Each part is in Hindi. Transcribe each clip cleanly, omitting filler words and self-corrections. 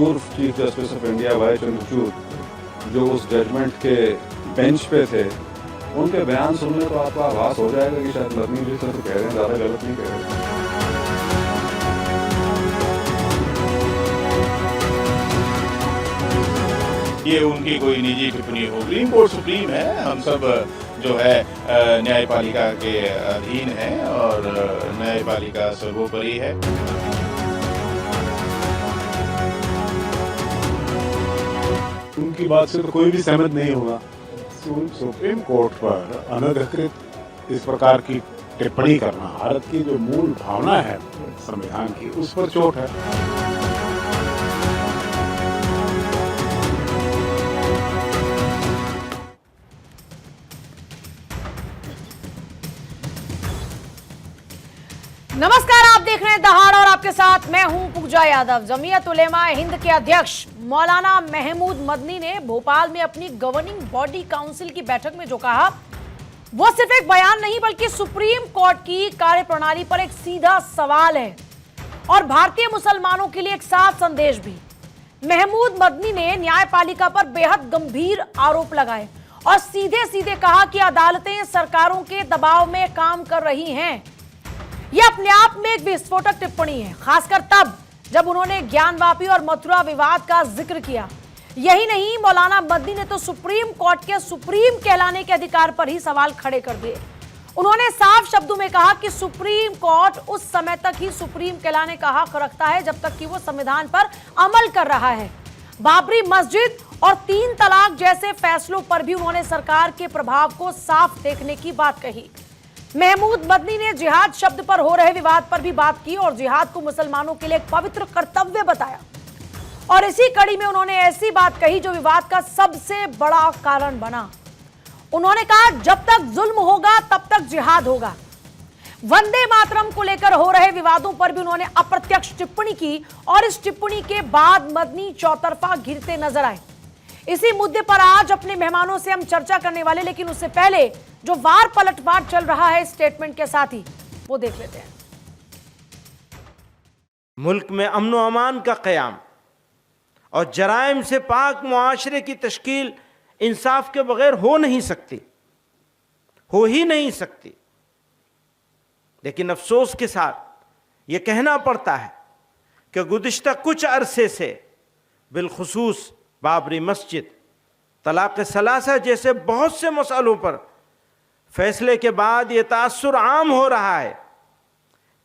पूर्व chief justice of India Y Chandrachud, जो उस जजमेंट के बेंच पे थे, उनके बयान सुनने तो आपको आभास हो जाएगा कि शायद मदनी जी से तो कह रहे हैं, ज़्यादा गलत नहीं कह रहे। ये उनकी कोई निजी टिप्पणी हो। सुप्रीम कोर्ट सुप्रीम है, हम सब जो है न्यायपालिका के अधीन है और न्यायपालिका सर्वोपरि है। उनकी बात से तो कोई भी सहमत नहीं होगा। सुप्रीम कोर्ट पर अनधिकृत इस प्रकार की टिप्पणी करना भारत की जो मूल भावना है संविधान की, उस पर चोट है। नमस्कार, आप देख रहे हैं दहाड़ और आपके साथ मैं हूं पूजा यादव। जमीयत उलेमा हिंद के अध्यक्ष मौलाना महमूद मदनी ने भोपाल में अपनी गवर्निंग बॉडी काउंसिल की बैठक में जो कहा, वो सिर्फ एक बयान नहीं बल्कि सुप्रीम कोर्ट की कार्यप्रणाली पर एक सीधा सवाल है और भारतीय मुसलमानों के लिए एक साफ संदेश भी। महमूद मदनी ने न्यायपालिका पर बेहद गंभीर आरोप लगाए और सीधे सीधे कहा कि अदालतें सरकारों के दबाव में काम कर रही हैं। यह अपने आप में एक विस्फोटक टिप्पणी है, खासकर तब जब उन्होंने ज्ञानवापी और मथुरा विवाद का जिक्र किया। यही नहीं, मौलाना मदनी ने तो सुप्रीम कोर्ट के सुप्रीम कहलाने के अधिकार पर ही सवाल खड़े कर दिए। उन्होंने साफ शब्दों में कहा कि सुप्रीम कोर्ट उस समय तक ही सुप्रीम कहलाने का हक रखता है जब तक कि वो संविधान पर अमल कर रहा है। बाबरी मस्जिद और 3 तलाक जैसे फैसलों पर भी उन्होंने सरकार के प्रभाव को साफ देखने की बात कही। महमूद मदनी ने जिहाद शब्द पर हो रहे विवाद पर भी बात की और जिहाद को मुसलमानों के लिए एक पवित्र कर्तव्य बताया। और इसी कड़ी में उन्होंने ऐसी बात कही जो विवाद का सबसे बड़ा कारण बना। उन्होंने कहा, जब तक जुल्म होगा तब तक जिहाद होगा। वंदे मातरम को लेकर हो रहे विवादों पर भी उन्होंने अप्रत्यक्ष टिप्पणी की और इस टिप्पणी के बाद मदनी चौतरफा घिरते नजर आए। इसी मुद्दे पर आज अपने मेहमानों से हम चर्चा करने वाले, लेकिन उससे पहले जो वार पलटवार चल रहा है स्टेटमेंट के साथ ही, वो देख लेते हैं। मुल्क में अमन व अमान का क़याम और जराइम से पाक मुआशरे की तश्कील इंसाफ के बगैर हो नहीं सकती, हो ही नहीं सकती। लेकिन अफसोस के साथ ये कहना पड़ता है कि गुज़िश्ता कुछ अरसे से बिलखुसूस बाबरी मस्जिद, तलाक़ सलासा जैसे बहुत से मसलों पर फैसले के बाद ये तासुर आम हो रहा है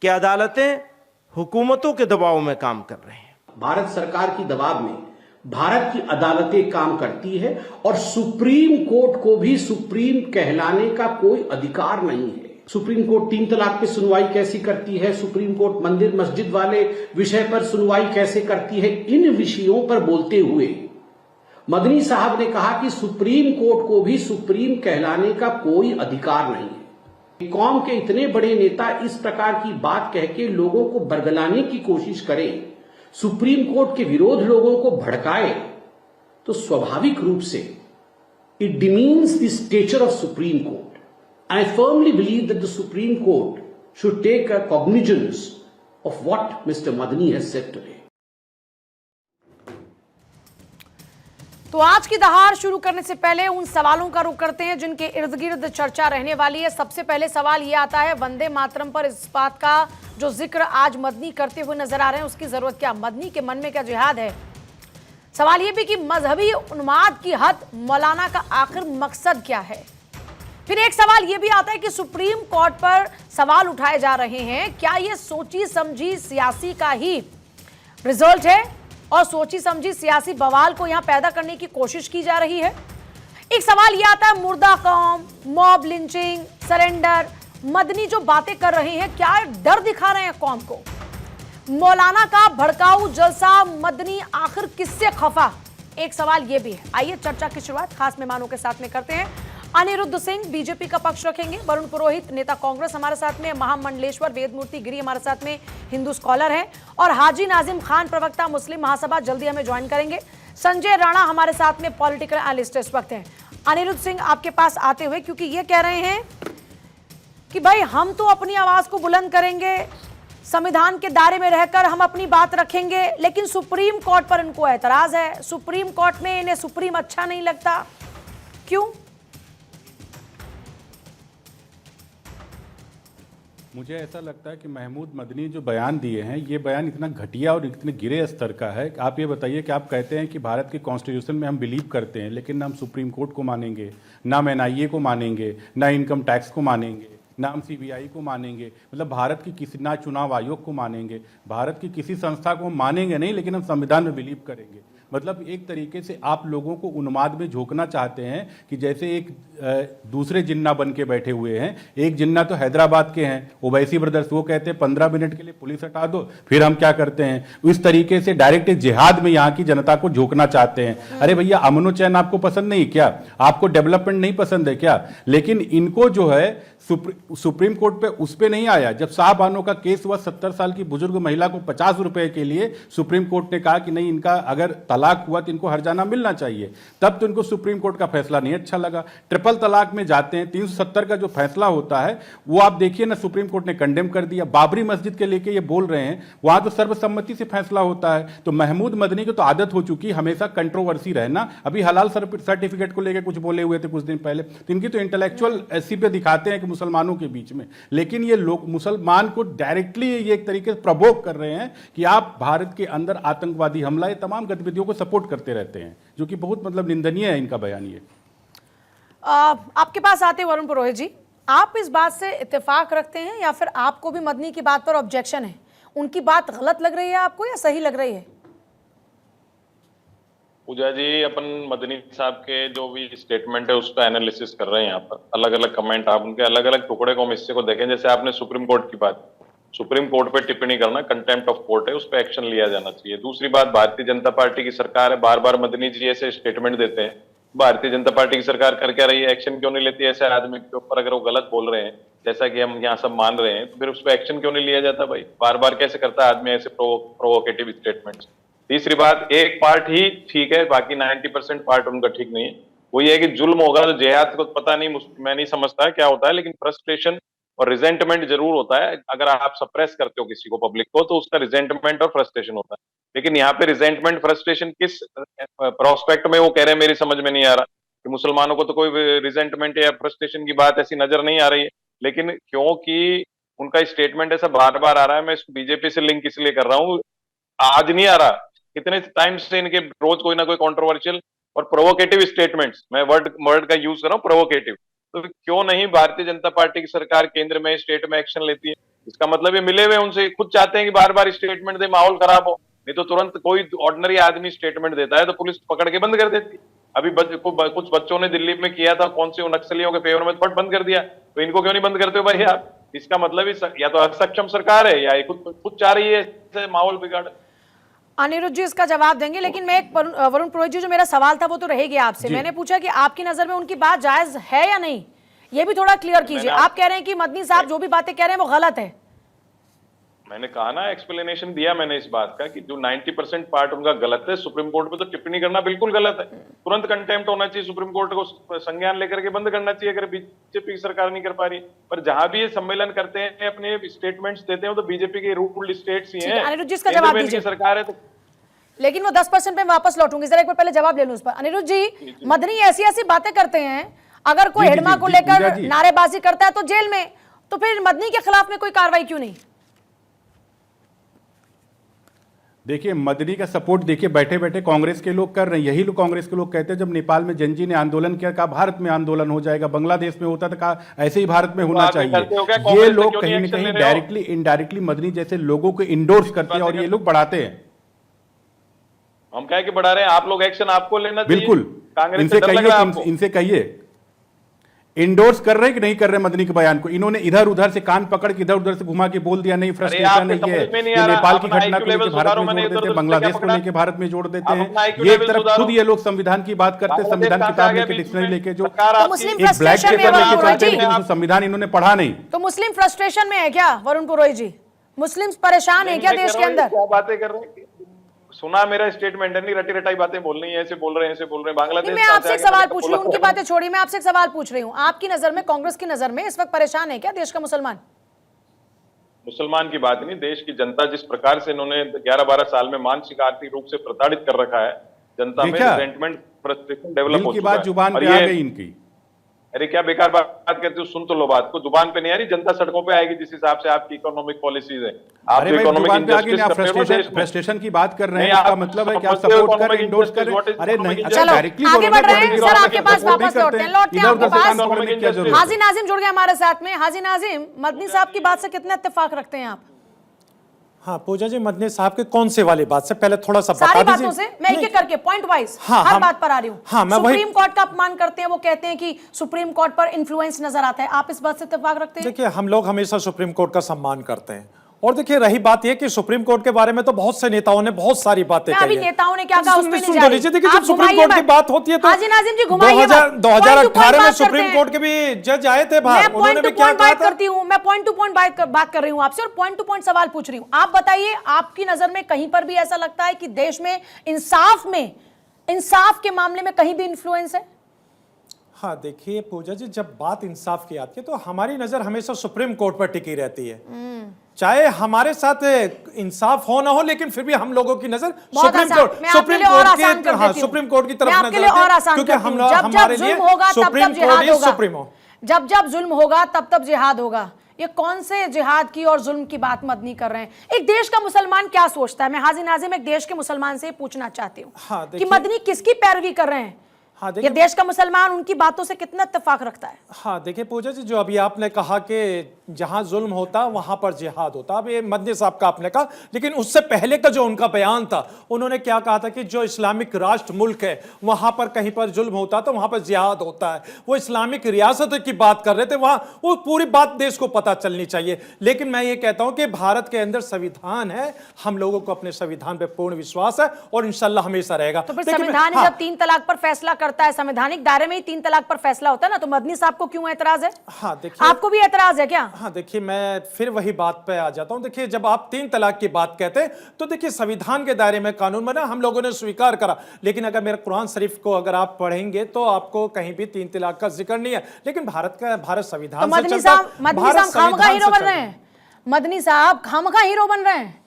कि अदालतें हुकूमतों के दबाव में काम कर रही हैं। भारत सरकार की दबाव में भारत की अदालतें काम करती है और सुप्रीम कोर्ट को भी सुप्रीम कहलाने का कोई अधिकार नहीं है। सुप्रीम कोर्ट 3 तलाक पे सुनवाई कैसी करती है, सुप्रीम कोर्ट मंदिर मस्जिद वाले विषय पर सुनवाई कैसे करती है, इन विषयों पर बोलते हुए मदनी साहब ने कहा कि सुप्रीम कोर्ट को भी सुप्रीम कहलाने का कोई अधिकार नहीं है। कौम के इतने बड़े नेता इस प्रकार की बात कह के लोगों को बरगलाने की कोशिश करें, सुप्रीम कोर्ट के विरोध लोगों को भड़काए, तो स्वाभाविक रूप से it demeans the stature of Supreme Court. I firmly believe that the Supreme Court should take a cognizance of what mister Madani has said today. तो आज की दहाड़ शुरू करने से पहले उन सवालों का रुख करते हैं जिनके इर्द गिर्द चर्चा रहने वाली है। सबसे पहले सवाल यह आता है, वंदे मातरम पर इस बात का जो जिक्र आज मदनी करते हुए नजर आ रहे हैं, उसकी जरूरत क्या? मदनी के मन में क्या जिहाद है? सवाल यह भी कि मजहबी उन्माद की हद मौलाना का आखिर मकसद क्या है? फिर एक सवाल यह भी आता है कि सुप्रीम कोर्ट पर सवाल उठाए जा रहे हैं, क्या यह सोची समझी सियासी का ही रिजल्ट है और सोची समझी सियासी बवाल को यहां पैदा करने की कोशिश की जा रही है? एक सवाल यह आता है, मुर्दा कौम, मॉब लिंचिंग, सरेंडर, मदनी जो बातें कर रहे हैं, क्या डर दिखा रहे हैं कौम को? मौलाना का भड़काऊ जलसा, मदनी आखिर किससे खफा? एक सवाल यह भी है। आइए चर्चा की शुरुआत खास मेहमानों के साथ में करते हैं। अनिरुद्ध सिंह बीजेपी का पक्ष रखेंगे, वरुण पुरोहित नेता कांग्रेस हमारे साथ में, महामंडलेश्वर वेदमूर्ति गिरी हमारे साथ में हिंदू स्कॉलर हैं, और हाजी नाजिम खान प्रवक्ता मुस्लिम महासभा जल्दी हमें ज्वाइन करेंगे। संजय राणा हमारे साथ में पॉलिटिकल एनालिस्ट इस वक्त हैं। अनिरुद्ध सिंह आपके पास आते हुए, क्योंकि ये कह रहे हैं कि भाई हम तो अपनी आवाज को बुलंद करेंगे, संविधान के दायरे में रहकर हम अपनी बात रखेंगे, लेकिन सुप्रीम कोर्ट पर इनको एतराज है। सुप्रीम कोर्ट में इन्हें सुप्रीम अच्छा नहीं लगता, क्यों? मुझे ऐसा लगता है कि महमूद मदनी जो बयान दिए हैं, ये बयान इतना घटिया और इतने गिरे स्तर का है। आप ये बताइए कि आप कहते हैं कि भारत के कॉन्स्टिट्यूशन में हम बिलीव करते हैं, लेकिन ना हम सुप्रीम कोर्ट को मानेंगे, ना हम NIA को मानेंगे, ना इनकम टैक्स को मानेंगे, ना हम CBI को मानेंगे, मतलब भारत की किसी, ना चुनाव आयोग को मानेंगे, भारत की किसी संस्था को हम मानेंगे नहीं, लेकिन हम संविधान में बिलीव करेंगे। मतलब एक तरीके से आप लोगों को उन्माद में झोंकना चाहते हैं कि जैसे एक दूसरे जिन्ना बन के बैठे हुए हैं। एक जिन्ना तो हैदराबाद के हैं, ओवैसी ब्रदर्स, वो कहते हैं 15 मिनट के लिए पुलिस हटा दो, फिर हम क्या करते हैं। इस तरीके से डायरेक्ट जिहाद में यहाँ की जनता को झोंकना चाहते हैं। अरे भैया, अमनो चैन आपको पसंद नहीं क्या? आपको डेवलपमेंट नहीं पसंद है क्या? लेकिन इनको जो है सुप्रीम कोर्ट पे उस पे नहीं आया। जब शाहबानो का केस हुआ, 70 साल की बुजुर्ग महिला को 50 रुपए के लिए सुप्रीम कोर्ट ने कहा कि नहीं, इनका अगर तलाक हुआ तो इनको हर्जाना मिलना चाहिए, तब तो इनको सुप्रीम कोर्ट का फैसला नहीं अच्छा लगा। ट्रिपल तलाक में जाते हैं, 370 का जो फैसला होता है वो आप देखिए ना, सुप्रीम कोर्ट ने कंडेम कर दिया। बाबरी मस्जिद के लेके ये बोल रहे हैं, वहां तो सर्वसम्मति से फैसला होता है। तो महमूद मदनी को तो आदत हो चुकी हमेशा कंट्रोवर्सी रहना। अभी हलाल सर्टिफिकेट को लेकर कुछ बोले हुए थे कुछ दिन पहले, तो इनकी तो इंटेलेक्चुअल ऐसी पे दिखाते हैं कि मुसलमानों के बीच में, लेकिन ये लोग मुसलमान को डायरेक्टली ये एक तरीके से प्रवोक कर रहे हैं कि आप भारत के अंदर आतंकवादी हमला, ये तमाम गतिविधियों को सपोर्ट करते रहते हैं, जो कि बहुत मतलब निंदनीय है इनका बयान ये। आपके पास आते वरुण पुरोहित जी, आप इस बात से इत्तेफाक रखते हैं या फिर आपको भी मदनी की बात पर ऑब्जेक्शन है? उनकी बात गलत लग रही है आपको या सही लग रही है? पूजा जी, अपन मदनी साहब के जो भी स्टेटमेंट है उसका एनालिसिस कर रहे हैं। यहाँ पर अलग अलग कमेंट, आप उनके अलग अलग टुकड़े को हम हिस्से को देखें। जैसे आपने सुप्रीम कोर्ट की बात, सुप्रीम कोर्ट पे टिप्पणी करना कंटेम्प्ट ऑफ कोर्ट है, उस पर एक्शन लिया जाना चाहिए। दूसरी बात, भारतीय जनता पार्टी की सरकार है, बार बार मदनी जी ऐसे स्टेटमेंट देते हैं। भारतीय जनता पार्टी की सरकार कर क्या रही है? एक्शन क्यों नहीं लेती ऐसे आदमी के ऊपर? अगर वो गलत बोल रहे हैं, जैसा कि हम यहाँ सब मान रहे हैं, तो फिर उस पर एक्शन क्यों नहीं लिया जाता? भाई बार बार कैसे करता है आदमी ऐसे प्रोवोकेटिव स्टेटमेंट्स? तीसरी बात, एक पार्ट ही ठीक है, बाकी 90% पार्ट उनका ठीक नहीं है। वो ये है कि जुल्म होगा तो जिहाद को पता नहीं, मैं नहीं समझता है क्या होता है, लेकिन फ्रस्ट्रेशन और रिजेंटमेंट जरूर होता है। अगर आप सप्रेस करते हो किसी को, पब्लिक को, तो उसका रिजेंटमेंट और फ्रस्ट्रेशन होता है। लेकिन यहाँ पे रिजेंटमेंट फ्रस्ट्रेशन किस प्रोस्पेक्ट में वो कह रहे हैं, मेरी समझ में नहीं आ रहा। कि मुसलमानों को तो कोई रिजेंटमेंट या फ्रस्ट्रेशन की बात ऐसी नजर नहीं आ रही है, लेकिन क्योंकि उनका स्टेटमेंट ऐसा बार बार आ रहा है, मैं इसको बीजेपी से लिंक इसलिए कर रहा हूँ। आज नहीं आ रहा, कितने टाइम से इनके रोज कोई ना कोई कंट्रोवर्शियल और प्रोवोकेटिव स्टेटमेंट्स, मैं वर्ड का यूज कर रहा हूँ, प्रोवोकेटिव। तो क्यों नहीं भारतीय जनता पार्टी की सरकार केंद्र में, स्टेट में एक्शन लेती है? इसका मतलब ये मिले हुए उनसे, खुद चाहते हैं कि बार बार स्टेटमेंट दे, माहौल खराब हो। नहीं तो तुरंत कोई ऑर्डिनरी आदमी स्टेटमेंट देता है तो पुलिस पकड़ के बंद कर देती। अभी कुछ बच्चों ने दिल्ली में किया था, कौन से नक्सलियों के फेवर में, फट बंद कर दिया। तो इनको क्यों नहीं बंद करते हो भाई आप? इसका मतलब या तो असक्षम सरकार है या खुद चाह रही है माहौल बिगाड़। अनिरुद्ध जी इसका जवाब देंगे, लेकिन मैं एक वरुण पुरोहित जी, जो मेरा सवाल था वो तो रहेगी आपसे। मैंने पूछा कि आपकी नजर में उनकी बात जायज है या नहीं, ये भी थोड़ा क्लियर कीजिए। आप कह रहे हैं कि मदनी साहब जो भी बातें कह रहे हैं वो गलत है। मैंने कहा ना, एक्सप्लेनेशन दिया मैंने इस बात का कि जो 90% पार्ट उनका गलत है, सुप्रीम कोर्ट पे तो टिप्पणी करना बिल्कुल गलत है। तुरंत कंटेम्प्ट होना चाहिए, सुप्रीम कोर्ट को संज्ञान लेकर के बंद करना चाहिए अगर बीजेपी की सरकार नहीं कर पा रही। पर जहां भी ये सम्मेलन करते हैं, अपने स्टेटमेंट्स देते हैं, तो बीजेपी के रूल्ड स्टेट्स ही हैं। अनिरुद्ध जी इसका जवाब दीजिए। सरकार है तो, लेकिन वो 10% पे वापस लौटूंगी, जरा एक बार पहले जवाब ले लूं उस पर। अनिरुद्ध जी, मदनी ऐसी ऐसी बातें करते हैं, अगर कोई हिडमा को लेकर नारेबाजी करता है तो जेल में, तो फिर मदनी के खिलाफ में कोई कार्रवाई क्यों नहीं? देखिए, मदनी का सपोर्ट देखिए बैठे बैठे कांग्रेस के लोग कर रहे हैं। यही लोग कांग्रेस के लोग कहते हैं, जब नेपाल में जनजी ने आंदोलन किया, कहा भारत में आंदोलन हो जाएगा, बांग्लादेश में होता था, कहा ऐसे ही भारत में होना चाहिए। ये लोग कहीं ना कहीं डायरेक्टली इनडायरेक्टली मदनी जैसे लोगों को इंडोर्स करते हैं और ये लोग बढ़ाते हैं। हम कह के बढ़ा रहे हैं, आप लोग एक्शन आपको लेना चाहिए। बिल्कुल, इनसे कहिए इंडोर्स कर रहे हैं कि नहीं कर रहे मदनी के बयान को। इन्होंने इधर उधर से कान पकड़ के इधर उधर से घुमा के बोल दिया, नहीं फ्रस्ट्रेशन नहीं है, ये नेपाल की घटना को लेकर भारत में जोड़ देते हैं, बांग्लादेश को लेकर भारत में जोड़ देते हैं। ये एक तरफ खुद ये लोग संविधान की बात करते हैं, संविधान किताब लेके, डिक्शनरी लेके, जो एक ब्लैक पेपर लेके चलते हैं, संविधान इन्होंने पढ़ा नहीं। तो मुस्लिम फ्रस्ट्रेशन में है क्या वरुण पुरोहित जी? मुस्लिम परेशान है क्या देश के अंदर? क्या बातें कर रहे हैं? सुना मेरा स्टेटमेंट है, नहीं रटी रटाई बातें बोल रही हैं, ऐसे बोल रहे हैं, ऐसे बोल रहे हैं। बांग्लादेश, मैं आपसे एक सवाल पूछ रही हूँ, उनकी बातें छोड़िए, मैं आपसे एक सवाल पूछ रही हूँ। आपकी नजर में, कांग्रेस की नजर में इस वक्त परेशान है क्या देश का मुसलमान? मुसलमान की बात नहीं, देश की जनता जिस प्रकार से इन्होंने 11-12 साल में मानसिक आर्थिक रूप से प्रताड़ित कर रखा है, जनता में देखा? रिजेंटमेंट, फ्रस्ट्रेशन डेवलप दिल हो की चुका बात है। जुबान और पे आ ये- गई इनकी। अरे क्या बेकार बात करते हो, सुन तो लो बात को। जुबान पे नहीं आ रही, जनता सड़कों पे आएगी जिस हिसाब से आपकी इकोनॉमिक पॉलिसीज है। आप अरे जो भाई इकोनॉमिक जुबान पे आगे इंजस्टिस आप कर रहे हो ना देश में, फ्रस्ट्रेशन की बात कर रहे हैं, नहीं, इसका आप मतलब है कि आप समझते हो सपोर्ट कर रहे हैं, economic इंडोर्स कर रहे हैं। injustice, अरे what is नहीं, economic अच्छा चलो, डायरेक्टली आगे बोलो, बढ़ रहे हैं। political सर, और आपके पास support नहीं वापस लौटते करते हैं, लौटते हैं इधर-उधर आपके से पास। काम करने की क्या जरूरत है? हाजी नाजिम जुड़ गए हमारे साथ में। हाजी नाजिम, मदनी साहब की बात से कितना इत्तेफाक रखते हैं आप? हाँ पूजा जी, मदनी साहब के कौन से वाली बात से पहले थोड़ा सा बता सारी दीजिए। बातों से मैं एक एक करके पॉइंट वाइज हाँ, हर हम- बात पर आ रही हूँ। हाँ, मैं वही- सुप्रीम कोर्ट का अपमान करते हैं, वो कहते हैं कि सुप्रीम कोर्ट पर इन्फ्लुएंस नजर आता है। आप इस बात से इत्तेफाक रखते हैं? देखिए, हम लोग हमेशा सुप्रीम कोर्ट का सम्मान करते हैं। और देखिए, रही बात यह कि सुप्रीम कोर्ट के बारे में तो बहुत से नेताओं ने बहुत सारी बातें मैं कही अभी हैं। नेताओं ने क्या कहा उस पे नहीं सुन जा तो रही। लीजिए, देखिए आप जब सुप्रीम घुमाइए कोर्ट की मत। बात होती है तो हाजी नाजिम जी घुमाइए मत। 2018 में बात सुप्रीम करते हैं। कोर्ट के भी जज आए थे मैं बाहर, पॉइंट उन्होंने टू भी क्या पॉइंट कहा बात था। करती हूँ, मैं पॉइंट टू पॉइंट बात कर रही हूँ आपसे और पॉइंट टू पॉइंट सवाल पूछ रही हूँ। आप बताइए, आपकी नजर में कहीं पर भी ऐसा लगता है कि देश में इंसाफ के मामले में कहीं भी इन्फ्लुएंस है? हाँ देखिए पूजा जी, जब बात इंसाफ की आती है तो हमारी नजर हमेशा सुप्रीम कोर्ट पर टिकी रहती है। चाहे हमारे साथ इंसाफ हो ना हो, लेकिन फिर भी हम लोगों की नजर बहुत सुप्रीम आसान। कोर्ट मैं आपके लिए और आसान कर हाँ, देती हूँ। सुप्रीम कोर्ट की तरफ मैं आपके नजर लिए आती है, और आसान क्योंकि करती हम हूँ। जब हमारे लिए जुल्म होगा तब सुप्रीम जिहाद कोर्ट इज होगा। सुप्रीमो। जब जुल्म होगा तब जिहाद होगा। ये कौन से जिहाद की और जुल्म की बात मदनी कर रहे हैं? एक देश का मुसलमान क्या सोचता है? मैं हाजी नाजिम एक देश के मुसलमान से पूछना चाहती हूँ हाँ, कि देखिए- मदनी किसकी पैरवी कर रहे हैं? हाँ ये देखिए, देश का मुसलमान उनकी बातों से कितना इत्तेफाक रखता है? हाँ देखिए पूजा जी, जो अभी आपने कहा कि जहां जुल्म होता वहां पर जिहाद होता, अब ये मदनी साहब का आपने कहा, लेकिन उससे पहले का जो उनका बयान था, उन्होंने क्या कहा था कि जो इस्लामिक राष्ट्र मुल्क है वहां पर कहीं पर जुल्म होता तो वहां पर जिहाद होता है। वो इस्लामिक रियासत की बात कर रहे थे, वहां वो पूरी बात देश को पता चलनी चाहिए। लेकिन मैं ये कहता हूं कि भारत के अंदर संविधान है, हम लोगों को अपने संविधान पर पूर्ण विश्वास है और इंशाल्लाह हमेशा रहेगा। तो फिर देखिए, संविधान हाँ, जब 3 तलाक पर फैसला करता है, संवैधानिक दायरे में ही 3 तलाक पर फैसला होता है ना, तो मदनी साहब को क्यों एतराज है? हाँ देखिए, आपको भी एतराज है क्या? हाँ देखिए, मैं फिर वही बात पे आ जाता हूं। देखिए, जब आप 3 तलाक की बात कहते हैं तो देखिए संविधान के दायरे में कानून बना, हम लोगों ने स्वीकार करा। लेकिन अगर मेरे कुरान शरीफ को अगर आप पढ़ेंगे तो आपको कहीं भी 3 तलाक का जिक्र नहीं है। लेकिन भारत संविधान तो से मदनी चलता है। साहब भारत खामखा हीरो संविधान बन से रहे चलता है। हैं। मदनी साहब खामखा हीरो बन रहे हैं।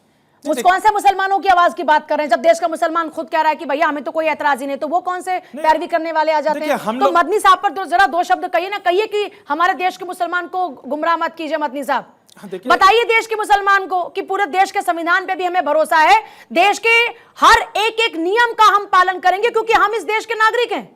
कौन से मुसलमानों की आवाज की बात कर रहे हैं? जब देश का मुसलमान खुद कह रहा है कि भैया हमें तो कोई एतराज ही नहीं, तो वो कौन से पैरवी करने वाले आ जाते देखिए, हैं? हम तो लोग- मदनी साहब पर जरा 2 शब्द कहिए ना, कहिए कि हमारे देश के मुसलमान को गुमराह मत कीजिए। मदनी साहब हाँ, देखिए- बताइए देश के मुसलमान को कि पूरे देश के संविधान पे भी हमें भरोसा है, देश के हर एक नियम का हम पालन करेंगे क्योंकि हम इस देश के नागरिक हैं।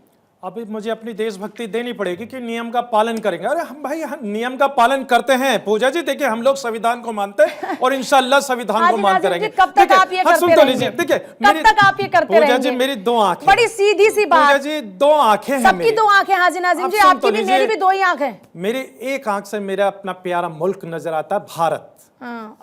अभी मुझे अपनी देशभक्ति देनी पड़ेगी कि नियम का पालन करेंगे। अरे हम भाई नियम का पालन करते हैं पूजा जी। देखिए, हम लोग संविधान को मानते हैं और इंशाल्लाह संविधान को हाजी मानते नाजिम जी, रहेंगे। कब तक आप ये हाँ, करते सुन तो रहेंगे? लीजिए, देखिए कब तक आप ये करते पूजा रहेंगे? जी, मेरी 2 आंखें, बड़ी सीधी सी पूजा बात। जी 2 आंखें हैं सबकी मेरी। 2 आंखें हाजी नाजिम आप जी, सुन आपकी तो भी लीजिए। मेरी भी 2 ही आंख है। मेरी एक आंख से मेरा अपना प्यारा मुल्क नजर आता है भारत,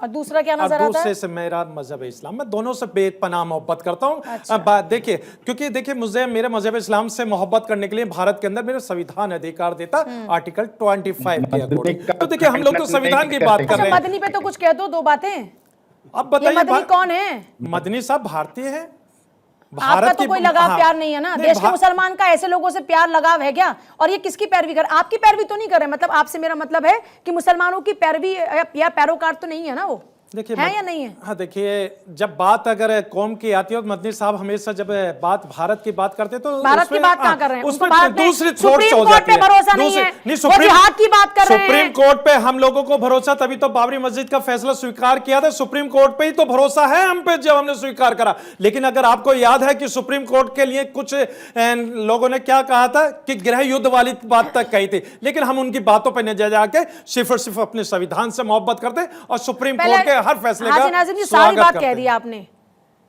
और दूसरा क्या और नजर आता दूसरे है? से मेरा मजहब इस्लाम। मैं दोनों से बेपनाह मोहब्बत करता हूँ। अच्छा। अब बात देखिए, क्योंकि देखिए मुझे मेरे मजहब इस्लाम से मोहब्बत करने के लिए भारत के अंदर मेरा संविधान अधिकार देता, आर्टिकल 25 के अकॉर्डिंग। तो देखिए, हम लोग तो संविधान की बात कर अच्छा, रहे हैं। मदनी पे तो कुछ कह दो, 2 बातें। अब ये बताइए, मदनी कौन है? मदनी साहब भारतीय है। आपका तो कोई लगाव हाँ, प्यार नहीं है ना? नहीं, देश के मुसलमान का ऐसे लोगों से प्यार लगाव है क्या? और ये किसकी पैरवी कर? आपकी पैरवी तो नहीं कर रहे, मतलब आपसे मेरा मतलब है कि मुसलमानों की पैरवी या पैरोकार तो नहीं है ना वो? देखिए है या नहीं है? हाँ देखिए, जब बात अगर कौम की आती है तो मदनी साहब हमेशा जब बात भारत की बात करते तो भारत की बात कहाँ कर रहे हैं? उसमें उसको भारत में दूसरी सुप्रीम थॉट्स हो कोर्ट जाती पे है। भरोसा नहीं है। वो जिहाद की बात कर रहे हैं। सुप्रीम कोर्ट पे हम लोगों को भरोसा, तभी तो बाबरी मस्जिद का फैसला स्वीकार किया था। सुप्रीम कोर्ट पे ही तो भरोसा है हम पे, जब हमने स्वीकार करा। लेकिन अगर आपको याद है कि सुप्रीम कोर्ट के लिए कुछ लोगों ने क्या कहा था कि गृह युद्ध वाली बात तक कही थी, लेकिन हम उनकी बातों पर न जाके सिर्फ और सिर्फ अपने संविधान से मोहब्बत करते और सुप्रीम कोर्ट के हर फैसले का नाजिम जी सारी स्वागत बात करते कह हैं। दी आपने।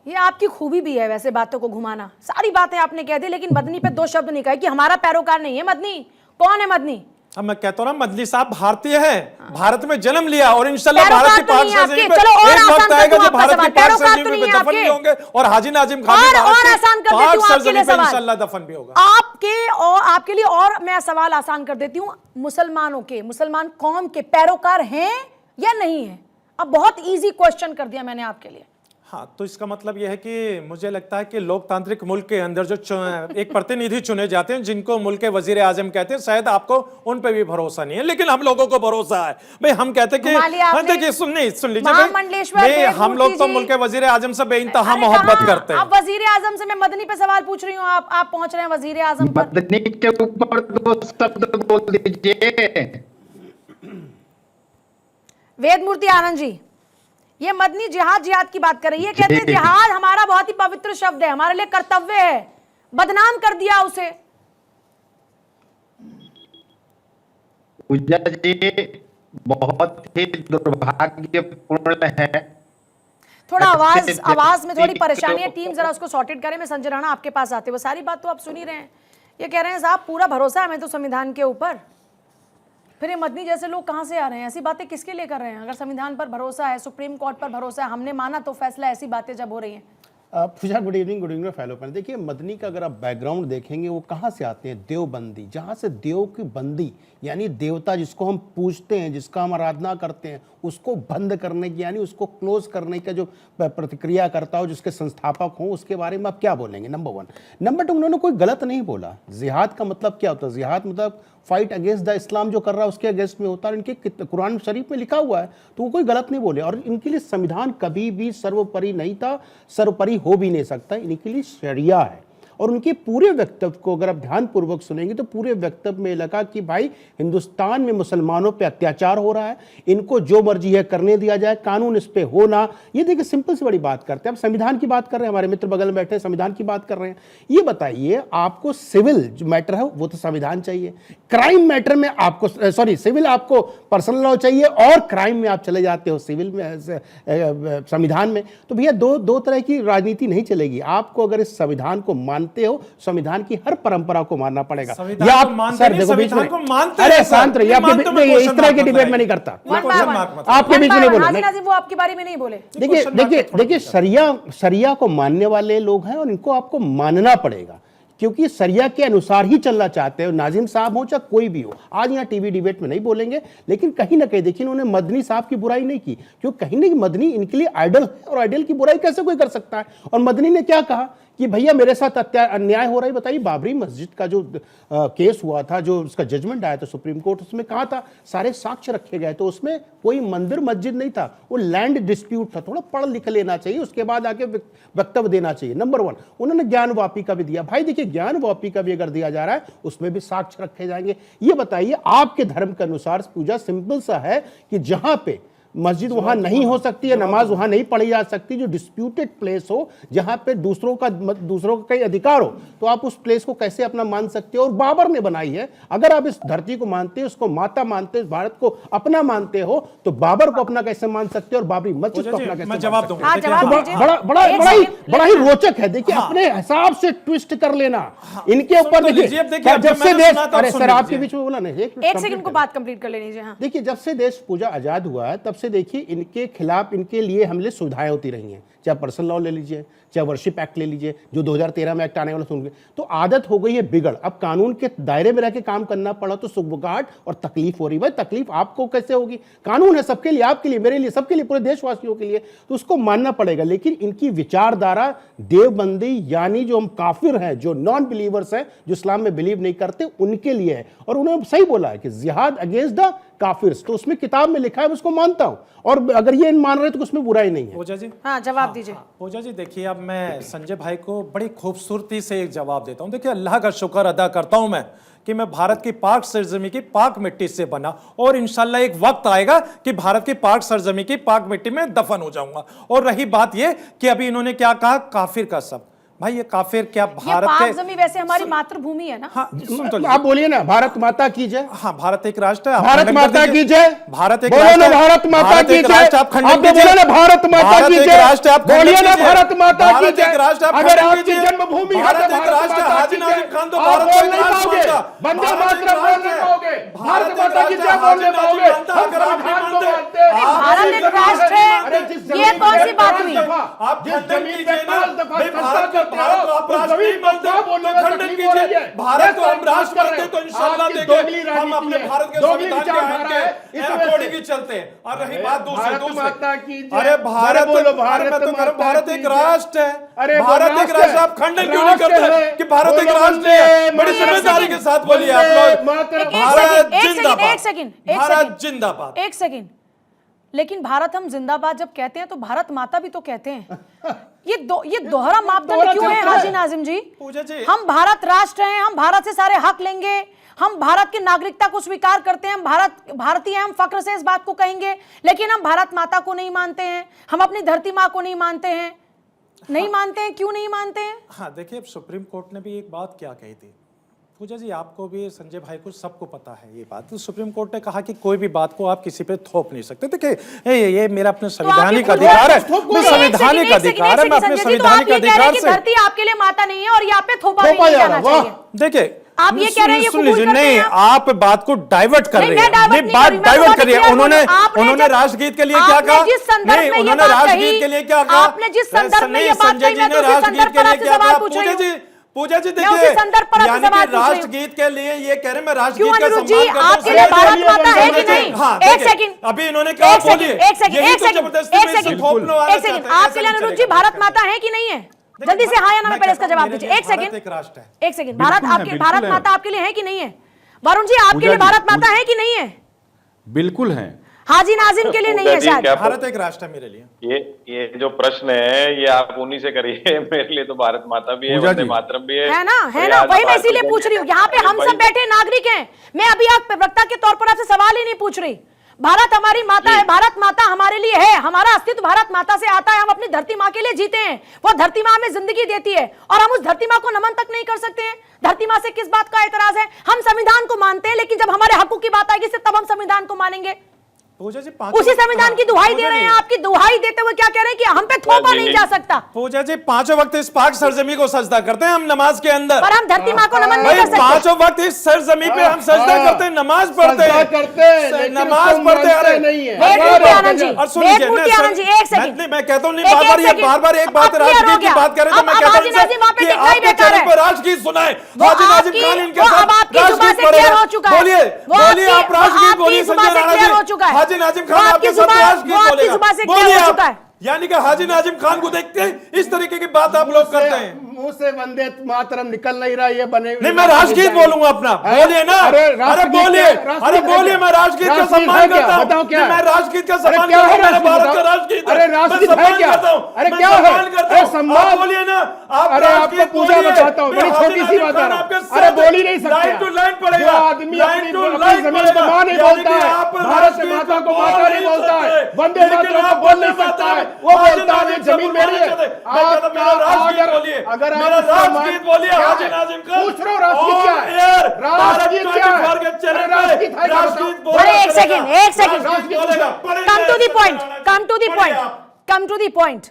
ये आपकी खूबी भी है वैसे, बातों को घुमाना। सारी बातें आपने कह दी, लेकिन मदनी पे 2 शब्द नहीं कहे कि हमारा पैरोकार नहीं है मदनी। कौन है मदनी? अब मैं कहता हूं ना, मदनी साहब भारतीय है, भारत में जन्म लिया और इंशाल्लाह भारत की पैरोकार तो पाक नहीं है सरजमी आपके। पे चलो और एक आसान वक्त कर आएगा दूं जब आपका भारत की सवाल। पाक पैरोकार तो सरजमी नहीं पे है दफन भी आपके। होंगे और हाजी नाजिम खान भी और भारत आसान कर की देती पाक हूं आपके सरजमी लिए पे सवाल। इंशाल्लाह दफन भी होगा। आपके लिए और मैं सवाल आसान कर देती हूं। मुसलमानों के, मुसलमान कौम के पैरोकार हैं या नहीं है? अब बहुत इजी क्वेश्चन कर दिया मैंने आपके लिए। हाँ, तो इसका मतलब यह है कि मुझे लगता है कि लोकतांत्रिक मुल्क के अंदर जो एक प्रतिनिधि चुने जाते हैं जिनको मुल्क के वजीर आजम कहते हैं, शायद आपको उन पे भी भरोसा नहीं है, लेकिन हम लोगों को भरोसा है। भाई हम कहते हैं कि हाँ, देखिए सुन लीजिए भाई, हम लोग तो मुल्क के वजीर आजम से बेइंतहा मोहब्बत करते हैं। आप वजीर आजम से, मैं मदनी पे सवाल पूछ रही हूँ, आप पहुंच रहे हैं वजीर आजम पर। मदनी के ऊपर 2 शब्द बोल दीजिए। वेदमूर्ति आनंद जी, ये मदनी जिहाद की बात कर रही है, कहते हैं जिहाद हमारा बहुत ही पवित्र शब्द है, हमारे लिए कर्तव्य है, बदनाम कर दिया उसे। पूजा जी, बहुत ही दुर्भाग्यपूर्ण है। थोड़ा आवाज में थोड़ी परेशानी है, टीम जरा उसको सॉर्टेड करे। मैं संजय राणा आपके पास आते हुए, सारी बात तो आप सुन ही रहे हैं। ये कह रहे हैं साहब पूरा भरोसा है हमें तो संविधान के ऊपर। फिर ये मदनी जैसे लोग कहां से आ रहे हैं? ऐसी बातें किसके लिए कर रहे हैं? अगर संविधान पर भरोसा है, सुप्रीम कोर्ट पर भरोसा है, हमने माना तो फैसला, ऐसी बातें जब हो रही हैं। पूजा गुड इवनिंग फैलो पर देखिए, मदनी का अगर आप बैकग्राउंड देखेंगे वो कहाँ से आते हैं? देवबंदी, जहाँ से देव की बंदी यानी देवता जिसको हम पूजते हैं, जिसका हम आराधना करते हैं, उसको बंद करने की यानी उसको क्लोज करने का जो प्रतिक्रिया करता हो, जिसके संस्थापक हो, उसके बारे में आप क्या बोलेंगे? नंबर 1। नंबर 2, उन्होंने कोई गलत नहीं बोला। जिहाद का मतलब क्या होता है? जिहाद मतलब फाइट अगेंस्ट द इस्लाम जो कर रहा है उसके अगेंस्ट में होता है। इनके कुरान शरीफ में लिखा हुआ है, तो वो कोई गलत नहीं बोले। और इनके लिए संविधान कभी भी सर्वोपरि नहीं था, सर्वोपरि हो भी नहीं सकता। इनके लिए शरिया है। और उनके पूरे वक्तव्य को अगर आप ध्यानपूर्वक सुनेंगे तो पूरे वक्तव्य में लगा कि भाई हिंदुस्तान में मुसलमानों पे अत्याचार हो रहा है, इनको जो मर्जी है करने दिया जाए, कानून इस पे हो ना। ये देखिए सिंपल से बड़ी बात करते हैं। अब संविधान की बात कर रहे हैं, हमारे मित्र बगल में बैठे संविधान की बात कर रहे हैं। ये बताइए, आपको सिविल जो मैटर है वो तो संविधान चाहिए, क्राइम मैटर में आपको सिविल आपको पर्सनल लॉ चाहिए, और क्राइम में आप चले जाते हो सिविल में संविधान में। तो भैया दो तरह की राजनीति नहीं चलेगी। आपको अगर इस संविधान को मानते हो, संविधान की हर परंपरा को मानना पड़ेगा। या आप सर देखो बीच में, अरे शांत रहिए, इस तरह के डिबेट में नहीं करता, आपके बीच में नहीं बोले, वो आपके बारे में नहीं बोले। देखिए शरिया को मानने वाले लोग हैं और इनको आपको मानना पड़ेगा, क्योंकि शरिया के अनुसार ही चलना चाहते हो। नाजिम साहब हो चाहे कोई भी हो, आज यहाँ टीवी डिबेट में नहीं बोलेंगे, लेकिन कहीं ना कहीं देखिए उन्होंने मदनी साहब की बुराई नहीं की, क्योंकि कहीं ना मदनी इनके लिए आइडल है, और आइडल की बुराई कैसे कोई कर सकता है? और मदनी ने क्या कहा कि भैया मेरे साथ अन्याय हो रहा है। बताइए, बाबरी मस्जिद का जो केस हुआ था, जो उसका जजमेंट आया था सुप्रीम कोर्ट, उसमें कहा था सारे साक्ष्य रखे गए, तो उसमें कोई मंदिर मस्जिद नहीं था, वो लैंड डिस्प्यूट था। थोड़ा पढ़ लिख लेना चाहिए, उसके बाद आके वक्तव्य देना चाहिए। नंबर 1, उन्होंने ज्ञान वापी का भी दिया। भाई देखिए, ज्ञान वापी का भी अगर दिया जा रहा है उसमें भी साक्ष्य रखे जाएंगे। ये बताइए, आपके धर्म के अनुसार पूजा सिंपल सा है कि जहां पे मस्जिद वहां नहीं हो सकती है, नमाज वहां नहीं पढ़ी जा सकती, जो डिस्प्यूटेड प्लेस हो, जहां पे दूसरों का कई अधिकार हो, तो आप उस प्लेस को कैसे अपना मान सकते हो? और बाबर ने बनाई है। अगर आप इस धरती को मानते हो, उसको माता मानते हो, भारत को अपना मानते हो, तो बाबर को अपना कैसे मान सकते हो और बाबरी मस्जिद को अपना कैसे मान सकते हो? बड़ा ही रोचक है। देखिए, अपने हिसाब से ट्विस्ट कर लेना इनके ऊपर। देखिए, जब से देश, अरे सर आपके बीच में बोला नहीं, एक सेकंड को बात कंप्लीट कर लेनी चाहिए। देखिए, जब से देश पूजा आजाद हुआ है तब से देखिए इनके खिलाफ, इनके लिए हमले सुविधाएं होती रही हैं। चाहे पर्सनल लॉ ले लीजिए, चाहे वर्शिप एक्ट ले लीजिए, जो 2013 में एक्ट आने वाला सुन, तो आदत हो गई है बिगड़। अब कानून के दायरे में रह के काम करना पड़ा तो सुगबुगाहट और तकलीफ हो रही। भाई तकलीफ आपको कैसे होगी? कानून है सबके लिए, आपके लिए, मेरे लिए, सबके लिए, पूरे देशवासियों के लिए, तो उसको मानना पड़ेगा। लेकिन इनकी विचारधारा देवबंदी यानी जो हम काफिर हैं, जो नॉन बिलीवर्स हैं, जो इस्लाम में बिलीव नहीं करते, उनके लिए है। और उन्होंने सही बोला है कि जिहाद अगेंस्ट द काफिर्स, तो उसमें किताब में लिखा है, उसको मानता हूं। और अगर ये मान रहे तो उसमें बुराई नहीं है। पूजा जी, हाँ जवाब दीजिए। पूजा जी देखिए, अब मैं संजय भाई को बड़ी खूबसूरती से एक जवाब देता हूं। देखिए, अल्लाह का शुक्र अदा करता हूं मैं कि मैं भारत की पाक सरजमी की पाक मिट्टी से बना, और इंशाल्लाह एक वक्त आएगा कि भारत की पाक सरजमी की पाक मिट्टी में दफन हो जाऊंगा। और रही बात यह कि अभी इन्होंने क्या कहा, काफिर का सब, भाई ये काफिर क्या भारत के, जमी वैसे हमारी मातृभूमि है ना। हाँ, आप बोलिए ना, भारत माता की जय। हाँ, भारत एक राष्ट्र है, भारत माता की जय। भारत एक बोलो ना, भारत माता की जय। आप बोलो ना, भारत माता की जय। बोलिए ना, भारत माता की जय। अगर आपकी जन्मभूमि है तो भारत माता की जय। आप बोल नहीं पाओगे, वंदे मातरम बोल नहीं पाओगे, भारत माता की जय बोल नहीं पाओगे। भारत एक राष्ट्र है, ये कौन सी बात हुई? जिस जमीन पे 5 दफा भारत को आप राष्ट्र नहीं मानते तो खंडन कीजिए। भारत को हम राष्ट्र मानते तो इंशाअल्लाह देखें हम अपने भारत के संविधान के आइन के अकॉर्डिंग ही चलते हैं। और रही बात दूसरी, अरे भारत एक राष्ट्र है, भारत एक राष्ट्र, आप खंडन क्यों नहीं करते कि भारत एक राष्ट्र है? बड़ी जिम्मेदारी के साथ बोलिए आप लोग। भारत जिंदाबाद, भारत जिंदाबाद। एक सेकंड, लेकिन भारत हम जिंदाबाद जब कहते हैं तो भारत माता भी तो कहते हैं। ये दोहरा मापदंड क्यों है हाजी नाजिम जी? हम भारत राष्ट्र हैं, हम भारत से सारे हक लेंगे, हम भारत की नागरिकता को स्वीकार करते हैं, हम भारतीय हैं, हम फक्र से इस बात को कहेंगे, लेकिन हम भारत माता को नहीं मानते हैं, हम अपनी धरती माँ को नहीं मानते हैं। नहीं मानते हैं, क्यों नहीं मानते हैं? हाँ देखिए, सुप्रीम कोर्ट ने भी एक बात क्या कही थी पूजा जी, आपको भी, संजय भाई को, सबको पता है ये बात। तो सुप्रीम कोर्ट ने कहा कि कोई भी बात को आप किसी पे थोप नहीं सकते। देखिए ये मेरा अपने संवैधानिक अधिकार है, संवैधानिक अधिकार है, मैं अपने संवैधानिक अधिकार से। धरती आपके लिए माता नहीं है और यहाँ पे थोपा नहीं जाना चाहिए। देखिए आप ये कह रहे हैं, सुन लीजिए, नहीं आप बात को डाइवर्ट कर रहे हैं, नहीं बात डाइवर्ट कर रही है। उन्होंने राष्ट्रगीत के लिए क्या कहा? नहीं, उन्होंने राष्ट्रगीत के लिए क्या कहा? आपने जिस संदर्भ में ये बात कही, मैं तो उसी संदर्भ पर आपसे सवाल पूछ रही हूं। पूजा जी देखिए, यानी कि राष्ट्रगीत के लिए ये कह रहे हैं मैं राष्ट्रगीत का सम्मान करता हूं। आपके लिए भारत माता है कि नहीं? हाँ, एक सेकंड, अभी इन्होंने कहा बोलिए, एक सेकंड, आपके लिए अनुरुद्ध जी भारत माता है कि नहीं है? जल्दी से हाँ या ना में पहले इसका जवाब दीजिए। एक सेकंड, भारत माता आपके लिए है कि नहीं है? वरुण जी आपके लिए भारत माता है कि नहीं है? बिल्कुल है। हाजी नाजिम के लिए नहीं है शायद। भारत एक राष्ट्र है मेरे लिए। ये जो प्रश्न है ये आप उन्हीं से करिए। मेरे लिए तो भारत माता भी है, वंदे मातरम भी है ना, वही मैं इसीलिए पूछ रही हूँ। यहाँ पे हम सब बैठे नागरिक हैं, मैं अभी आप वक्ता के तौर पर आपसे सवाल ही नहीं पूछ रही। भारत हमारी माता है, भारत माता हमारे लिए है, हमारा अस्तित्व भारत माता से आता है। हम अपनी धरती माँ के लिए जीते हैं, वो धरती माँ हमें जिंदगी देती है और हम उस धरती माँ को नमन तक नहीं कर सकते हैं। धरती माँ से किस बात का एतराज है? हम संविधान को मानते हैं, लेकिन जब हमारे हकों की बात आएगी तब हम संविधान को मानेंगे। पूजा जी उसी संविधान की दुहाई दे रहे हैं। आपकी दुहाई देते हुए क्या कह रहे हैं कि हम पे थोपा नहीं जा सकता। पूजा जी पांचों वक्त इस पाक सरजमी को सजदा करते हैं हम नमाज के अंदर, पर हम धरती माँ को नमन नहीं कर सकते। पांचों वक्त इस सरजमी पे हम सजदा करते हैं, नमाज पढ़ते हैं, नमाज पढ़ते हैं। और सुन लीजिए, मैं कहता हूँ नहीं, बार बार एक बात राजगीत की बात करें तो मैं कहता हूँ कि आपके चैनल पर राजगीत सुनाए। हाजी नाजिम खान इनके साथ राजगीत पढ़े, बोलिए आप राजगीत बोलिए। संजय राणा जी, हाजी नाजिम खान आपके साथ राजगीत बोलेगा, बोलिए आप। यानी कि हाजी नाजिम खान को देखते हैं इस तरीके की बात आप लोग करते हैं। मुंह से वंदे मातरम निकल नहीं रहा, ये बने नहीं, मैं राजगीत बोलूंगा अपना, बोलिए ना। अरे बोलिए, मैं राजगीत का सम्मान करता हूँ, मैं राजगीत का सम्मान करता हूँ, मेरे भारत का राजगीत अरे राजगीत है क्या? अरे क्या है? अरे सम्मान बोलिए ना। अरे आपको पूजा बताता हूँ, बड़ी छोटी सी बात है। अरे बोल ही नहीं सकते। लाइन टू लाइन पड़ेगा, आदमी अपनी जमीन को माँ नहीं बोलता है, भारत माता को माता नहीं बोलता है, वंदे मातरम को बोल नहीं सकता है, वो बोलता है जमीन मेरी है। अगर आप राजगीत बोलिए, हाजी नाजिम खान पूछ रहा हूं राजगीत क्या है? राजगीत क्या है? राजगीत बोले। एक second, come to the point.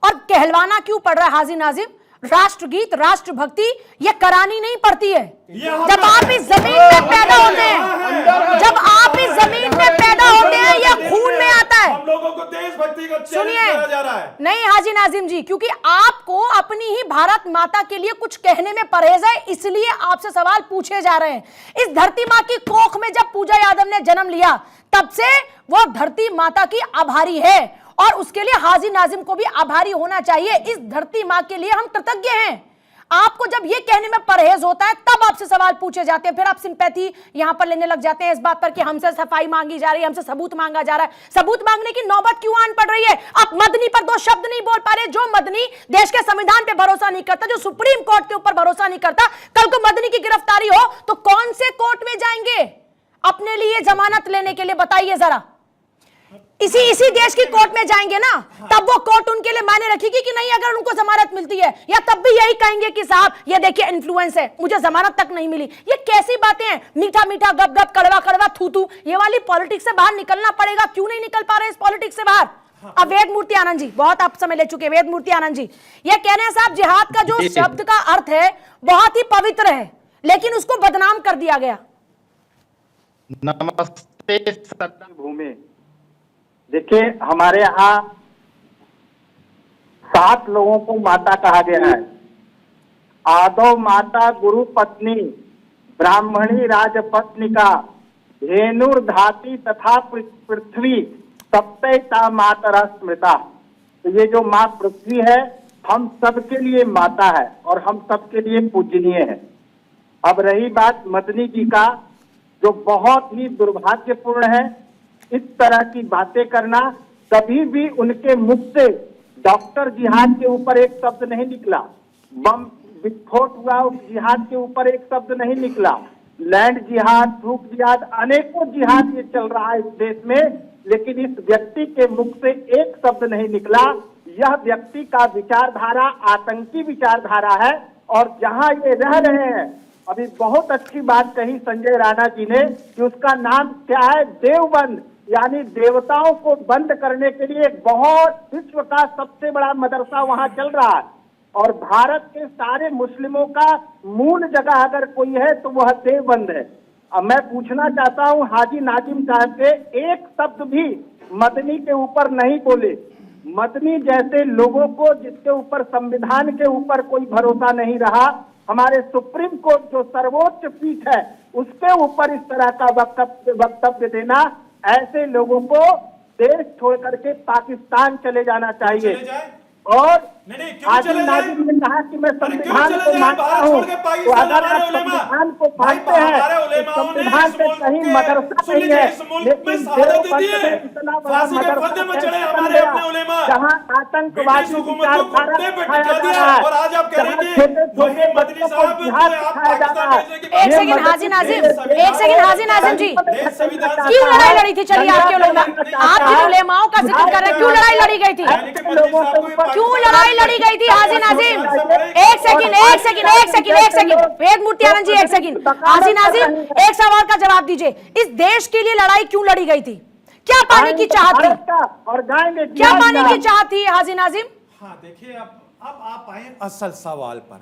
और कहलवाना क्यों पड़ रहा है हाजी नाजिम? राष्ट्रगीत, राष्ट्रभक्ति ये करानी नहीं पड़ती है। जब आप इस जमीन में पैदा होते हैं, जब आप इस जमीन में पैदा होते हैं, यह खून में आता है। हम लोगों को देशभक्ति का सुनिए, जा रहा है। नहीं हाजी नाजिम जी, क्योंकि आपको अपनी ही भारत माता के लिए कुछ कहने में परहेज है, इसलिए आपसे सवाल पूछे जा रहे हैं। इस धरती माँ की कोख में जब पूजा यादव ने जन्म लिया, तब से वो धरती माता की आभारी है और उसके लिए हाजी नाजिम को भी आभारी होना चाहिए। इस धरती माँ के लिए हम कृतज्ञ हैं। आपको जब ये कहने में परहेज होता है तब आपसे सवाल पूछे जाते हैं, फिर आप सिंपैथी यहां पर लेने लग जाते हैं इस बात पर कि हमसे सफाई मांगी जा रही है, हमसे सबूत मांगा जा रहा है। सबूत मांगने की नौबत क्यों आन पड़ रही है? आप मदनी पर दो शब्द नहीं बोल पा रहे। जो मदनी देश के संविधान पे भरोसा नहीं करता, जो सुप्रीम कोर्ट के ऊपर भरोसा नहीं करता, कल को मदनी की गिरफ्तारी हो तो कौन से कोर्ट में जाएंगे अपने लिए जमानत लेने के लिए? बताइए जरा। इसी देश की कोर्ट में जाएंगे ना, तब वो कोर्ट उनके लिए मायने रखेगी कि नहीं अगर उनको जमानत मिलती है, या तब भी यही कहेंगे कि साहब ये देखिए इन्फ्लुएंस है, मुझे जमानत तक नहीं मिली। ये कैसी बातें हैं? मीठा मीठा गप गप, कड़वा कड़वा थू थू, ये वाली पॉलिटिक्स से बाहर निकलना पड़ेगा। क्यों नहीं निकल पा रहे इस पॉलिटिक्स से बाहर? अब वेद मूर्ति आनंद जी, बहुत आप समय ले चुके। वेद मूर्ति आनंद जी ये कह रहे हैं साहब जिहाद का जो शब्द का अर्थ है बहुत ही पवित्र है, लेकिन उसको बदनाम कर दिया गया। नमस्ते भूमि। देखिए हमारे यहाँ 7 लोगों को माता कहा गया है, आदौ माता गुरु पत्नी ब्राह्मणी राजपत्निका धेनुर्धाती तथा पृथ्वी सप्तैता मातरा स्मृता। तो ये जो माँ पृथ्वी है हम सबके लिए माता है और हम सबके लिए पूजनीय है। अब रही बात मदनी जी का, जो बहुत ही दुर्भाग्यपूर्ण है, इस तरह की बातें करना। कभी भी उनके मुख से डॉक्टर जिहाद के ऊपर एक शब्द नहीं निकला, बम विस्फोट हुआ उस जिहाद के ऊपर एक शब्द नहीं निकला, लैंड जिहाद, थूक जिहाद, अनेकों जिहाद ये चल रहा है इस देश में, लेकिन इस व्यक्ति के मुख से एक शब्द नहीं निकला। यह व्यक्ति का विचारधारा आतंकी विचारधारा है। और जहां ये रह रहे हैं, अभी बहुत अच्छी बात कही संजय राणा जी ने कि उसका नाम क्या है, देवबंद, यानी देवताओं को बंद करने के लिए एक बहुत विश्व का सबसे बड़ा मदरसा वहां चल रहा है। और भारत के सारे मुस्लिमों का मूल जगह अगर कोई है तो वह देवबंद है। अब मैं पूछना चाहता हूं हाजी नाजिम साहब से, एक शब्द भी मदनी के ऊपर नहीं बोले। मदनी जैसे लोगों को, जिसके ऊपर संविधान के ऊपर कोई भरोसा नहीं रहा, हमारे सुप्रीम कोर्ट जो सर्वोच्च पीठ है उसके ऊपर इस तरह का वक्तव्य देना, ऐसे लोगों को देश छोड़ करके पाकिस्तान चले जाना चाहिए। और हाजी नाजिम ने कहा कि मैं संविधान को मानता हूँ, तो अगर आप संविधान को मानते हैं तो संविधान पे कहीं मदरसा नहीं है, लेकिन देवबंद में इतना बड़ा मदरसा बन गया जहाँ आतंकवादी विचारधारा सिखाया जा रहा है, जहाँ छोटे छोटे बच्चों को जिहाद सिखाया जा रहा है। एक सेकंड हाजी नाजिम, एक सेकंड हाजी नाजिम जी, क्यों लड़ाई लड़ी थी? चलिए आपके उलेमा, आपके उलेमाओं का जिक्र कर रहे हैं, क्यों लड़ाई लड़ी गई थी? क्यों लड़ाई लड़ी गई थी हाजी नाजिम? एक सेकंड, वेद मूर्ति आनंद जी, एक सेकंड। हाजी नाजिम, एक सवाल का जवाब दीजिए, इस देश के लिए लड़ाई क्यों लड़ी गई थी? क्या पाने की चाहत थी? और जाएंगे क्या पाने की चाहत थी हाजी नाजिम? हाँ देखिए, अब आप आए असल सवाल पर।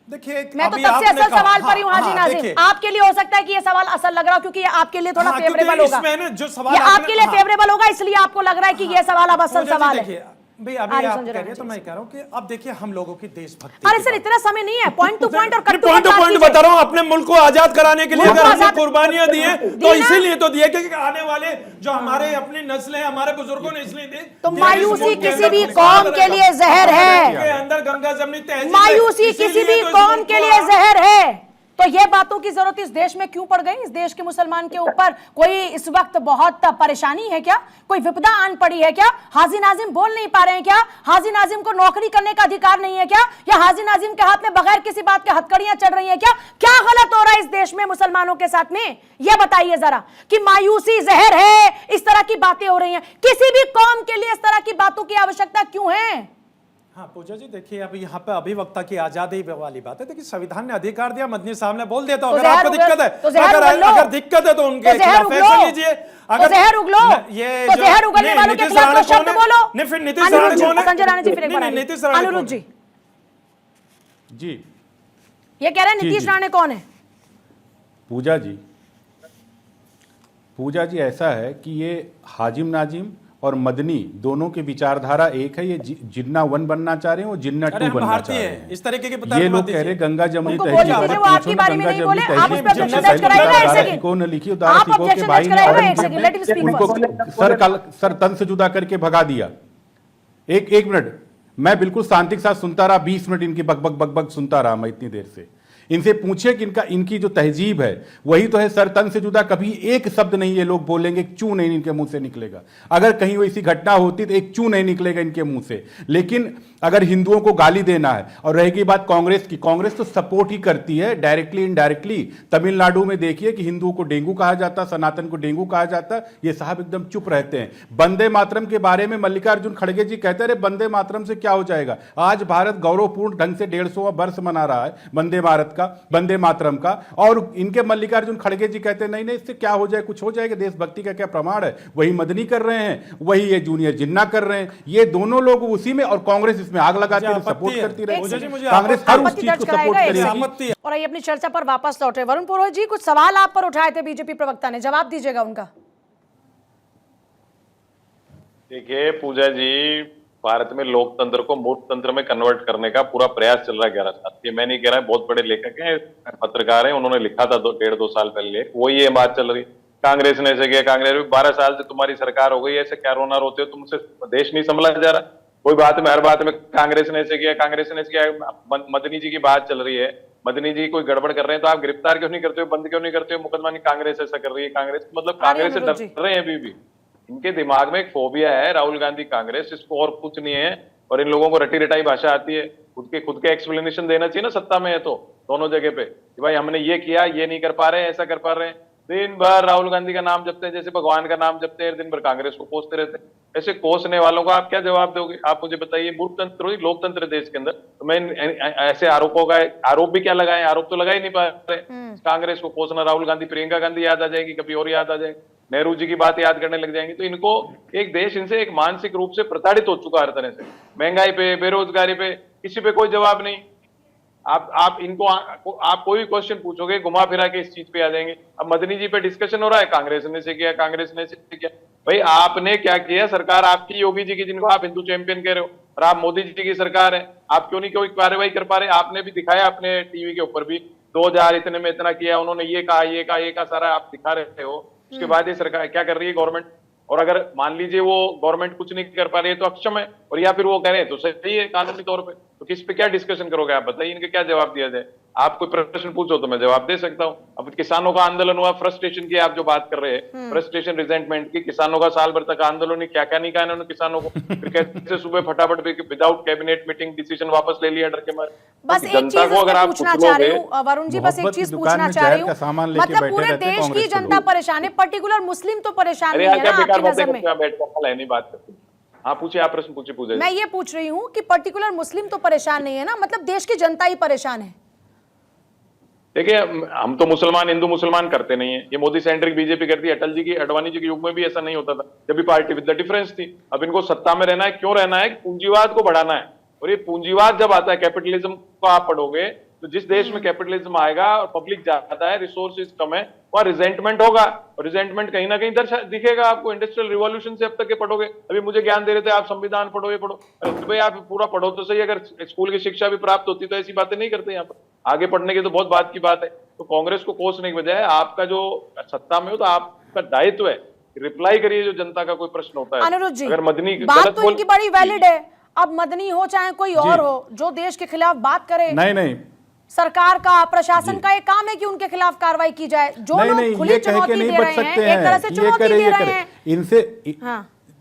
देखिए, मैं तो तब से असल सवाल पर ही हूं हाजी नाजिम। आपके लिए हो सकता है कि ये सवाल असल लग रहा हो क्योंकि ये आपके लिए थोड़ा फेवरेबल होगा, जो सवाल ये आपके लिए फेवरेबल होगा, इसलिए आपको लग रहा है कि ये सवाल अब असल सवाल है। भाई अभी आप कह रहे हैं तो मैं कह रहा हूं कि अब देखिए हम लोगों की देशभक्ति। अरे सर इतना समय नहीं है, पॉइंट टू पॉइंट और पॉइंट टू पॉइंट बता रहा हूं। अपने मुल्क को आजाद कराने के लिए अगर हमने कुर्बानियां दी हैं तो इसीलिए तो दिए क्योंकि आने वाले जो हमारे अपनी नस्लें हैं, हमारे बुजुर्गों ने इसलिए दी। तो मायूसी किसी भी कौम के लिए जहर है, अंदर गंगा जमनी तहजीब, मायूसी किसी भी कौम के लिए जहर है। तो ये बातों की जरूरत इस देश में क्यों पड़ गई? इस देश के मुसलमान के ऊपर कोई इस वक्त बहुत परेशानी है क्या? कोई विपदा आन पड़ी है क्या? हाजी नाजिम बोल नहीं पा रहे हैं क्या? हाजी नाजिम को नौकरी करने का अधिकार नहीं है क्या? या हाजी नाजिम के हाथ में बगैर किसी बात के हथकड़ियां चल रही हैं क्या? क्या गलत हो रहा है इस देश में मुसलमानों के साथ में? यह बताइए जरा कि मायूसी जहर है, इस तरह की बातें हो रही हैं। किसी भी कौम के लिए इस तरह की बातों की आवश्यकता क्यों है? हाँ पूजा जी, देखिए अभी यहाँ पे अभिवक्ता की आजादी वाली बात है। देखिए संविधान ने अधिकार दिया, मदनी साहब ने बोल दिया। तो अगर आपको दिक्कत है, अगर दिक्कत है तो उनके खिलाफ फैसला लीजिए। अगर जहर उगलो, ये तो जहर उगलने वालों के खिलाफ शब्द बोलो। नहीं फिर नीतीश राणे कौन है? संजय राणे जी, फिर एक बार नीतीश राणे अनुरुद्ध जी, जी ये कह रहे हैं नीतीश राणे कौन है? पूजा जी ऐसा है कि ये हाजिम नाजिम और मदनी दोनों की विचारधारा एक है। ये जिन्ना 1 बनना चाह रहे हैं, वो जिन्ना 2 बनना चाह रहे हैं। इस तरीके के ये लोग कह रहे गंगा जमनी कौन लिखी उदाहरण सर तन से जुदा करके भगा दिया। एक मिनट, मैं बिल्कुल शांति के साथ सुनता रहा, 20 मिनट इनकी बकबक सुनता रहा मैं इतनी देर से। इनसे पूछे कि इनकी जो तहजीब है वही तो है सर तन से जुदा। कभी एक शब्द नहीं ये लोग बोलेंगे, एक चू नहीं इनके मुंह से निकलेगा। अगर कहीं वैसी घटना होती तो एक चू नहीं निकलेगा इनके मुंह से। लेकिन अगर हिंदुओं को गाली देना है, और रहेगी बात कांग्रेस की, कांग्रेस तो सपोर्ट ही करती है डायरेक्टली इनडायरेक्टली। तमिलनाडु में देखिए कि हिंदुओं को डेंगू कहा जाता, सनातन को डेंगू कहा जाता, ये साहब एकदम चुप रहते हैं। वंदे मातरम के बारे में मल्लिकार्जुन खड़गे जी कहते रहे वंदे मातरम से क्या हो जाएगा। आज भारत गौरवपूर्ण ढंग से 150वां वर्ष मना रहा है वंदे मातरम का, और इनके मल्लिकार्जुन खड़गे जी कहते हैं नहीं इससे क्या हो जाए, कुछ हो जाएगा, देशभक्ति का क्या प्रमाण है। वही मदनी कर रहे हैं, वही ये जूनियर जिन्ना कर रहे हैं। ये दोनों लोग उसी में, और कांग्रेस इसमें आग लगाती है, सपोर्ट करती रही। कांग्रेस हर उस चीज को सपोर्ट करेगी। और आइए अपनी चर्चा पर वापस लौटे। वरुण पुरोहित जी, कुछ सवाल आप पर उठाए थे बीजेपी प्रवक्ता ने, जवाब दीजिएगा उनका। देखिए पूजा जी, भारत में लोकतंत्र को मूर्खतंत्र में कन्वर्ट करने का पूरा प्रयास चल रहा है 11 साल। ये मैं नहीं कह रहा, बहुत बड़े लेखक हैं, पत्रकार हैं, उन्होंने लिखा था 1.5-2 साल पहले, वही ये बात चल रही। कांग्रेस ने ऐसे किया, कांग्रेस में 12 साल से तुम्हारी सरकार हो गई, ऐसे क्या रोना रोते हो, तुमसे देश नहीं संभला जा रहा। कोई बात में, हर बात में कांग्रेस ने ऐसे किया, कांग्रेस ने ऐसे किया। मदनी जी की बात चल रही है, मदनी जी कोई गड़बड़ कर रहे हैं तो आप गिरफ्तार क्यों नहीं करते हो, बंद क्यों नहीं करते हो मुकदमा? नहीं, कांग्रेस ऐसा कर रही है। कांग्रेस मतलब कांग्रेस से डर रहे हैं अभी भी। इनके दिमाग में एक फोबिया है, राहुल गांधी कांग्रेस, इसको और कुछ नहीं है। और इन लोगों को रटी रटाई भाषा आती है। खुद के एक्सप्लेनेशन देना चाहिए ना सत्ता में है तो, दोनों जगह पे, कि भाई हमने ये किया, ये नहीं कर पा रहे, ऐसा कर पा रहे हैं। दिन भर राहुल गांधी का नाम जपते हैं जैसे भगवान का नाम जपते हैं, दिन भर कांग्रेस को कोसते रहते हैं। ऐसे कोसने वालों को आप क्या जवाब दोगे? आप मुझे बताइए, मूर्खतंत्र हुई लोकतंत्र देश के अंदर, तो मैं ऐसे आरोपों का आरोप भी क्या लगाए? आरोप तो लगा ही नहीं पा रहे। कांग्रेस को कोसना, राहुल गांधी, प्रियंका गांधी याद आ जाएगी, कभी और याद आ जाएगी, नेहरू जी की बात याद करने लग जाएंगे। तो इनको एक देश इनसे एक मानसिक रूप से प्रताड़ित हो चुका हर तरह से। महंगाई पे, बेरोजगारी पे, किसी पे कोई जवाब नहीं। आप इनको आप कोई क्वेश्चन पूछोगे, घुमा फिरा के इस चीज पे आ जाएंगे। अब मदनी जी पे डिस्कशन हो रहा है, कांग्रेस ने से किया, कांग्रेस ने से किया। भाई आपने क्या किया? सरकार आपकी, योगी जी की, जिनको आप हिंदू चैंपियन कह रहे हो, और आप मोदी जी की सरकार है, आप क्यों नहीं कोई कार्रवाई कर पा रहे? आपने भी दिखाया अपने टीवी के ऊपर भी, 2000 इतने में इतना किया, उन्होंने ये कहा, ये कहा, ये कहा, सारा आप दिखा रहे हो। उसके बाद ये सरकार क्या कर रही है गवर्नमेंट? और अगर मान लीजिए वो गवर्नमेंट कुछ नहीं कर पा रही है तो अक्षम है, और या फिर वो कह रहे हैं तो सही है कानूनी तौर पे, तो किस पे क्या डिस्कशन करोगे? आप बताइए, इनके क्या जवाब दिया जाए? आप कोई प्रश्न पूछो तो मैं जवाब दे सकता हूँ। अब किसानों का आंदोलन हुआ, फ्रस्ट्रेशन की आप जो बात कर रहे हैं, फ्रस्ट्रेशन, रिजेंटमेंट की, किसानों का साल भर तक आंदोलन, क्या क्या नहीं कहा इन्होंने किसानों को। फिर कैसे सुबह फटाफट विदाउट कैबिनेट मीटिंग डिसीजन वापस ले लिया डर के मारे। बस एक चीज पूछना चाह रही हूँ वरुण जी, बस एक चीज पूछना चाह रही हूँ, मतलब पूरे देश की जनता परेशान है, पर्टिकुलर मुस्लिम तो परेशान नहीं है ना आपकी नजर में? नहीं बात करती। हाँ पूछिए, आप प्रश्न पूछिए। मैं ये पूछ रही हूँ कि पर्टिकुलर मुस्लिम तो परेशान नहीं है ना, मतलब देश की जनता ही परेशान है। देखिए, हम तो मुसलमान, हिंदू मुसलमान करते नहीं है, ये मोदी सेंट्रिक बीजेपी करती है। अटल जी की, अडवाणी जी के युग में भी ऐसा नहीं होता था, जब भी पार्टी विद द डिफरेंस थी। अब इनको सत्ता में रहना है, क्यों रहना है? पूंजीवाद को बढ़ाना है। और ये पूंजीवाद जब आता है, कैपिटलिज्म को आप पढ़ोगे तो जिस देश में कैपिटलिज्म आएगा और पब्लिक ज्यादा है, रिसोर्सेज कम है, वहां रिजेंटमेंट होगा, और रिजेंटमेंट कहीं ना कहीं दिखेगा आपको। इंडस्ट्रियल रिवॉल्यूशन से अब तक के पढ़ोगे, अभी मुझे ज्ञान दे रहे थे आप संविधान पढ़ो, ये पढ़ो। अरे भाई आप पूरा पढ़ो तो सही, अगर स्कूल की शिक्षा भी प्राप्त होती तो ऐसी बातें नहीं करते यहाँ पर। आगे पढ़ने की तो बहुत बात की बात है। तो कांग्रेस को कोसने के बजाय आपका जो सत्ता में हो तो आपका दायित्व है रिप्लाई करिए जो जनता का कोई प्रश्न होता है। अनुरुद्ध जी, अगर मदनी बात तो इनकी बड़ी वैलिड है, अब मदनी हो चाहे कोई और हो, जो देश के खिलाफ बात करे, नहीं सरकार का, प्रशासन का एक काम है कि उनके खिलाफ कार्रवाई की जाए। जो लोग खुली चुनौती दे रहे हैं, एक तरह से चुनौती दे रहे हैं इनसे।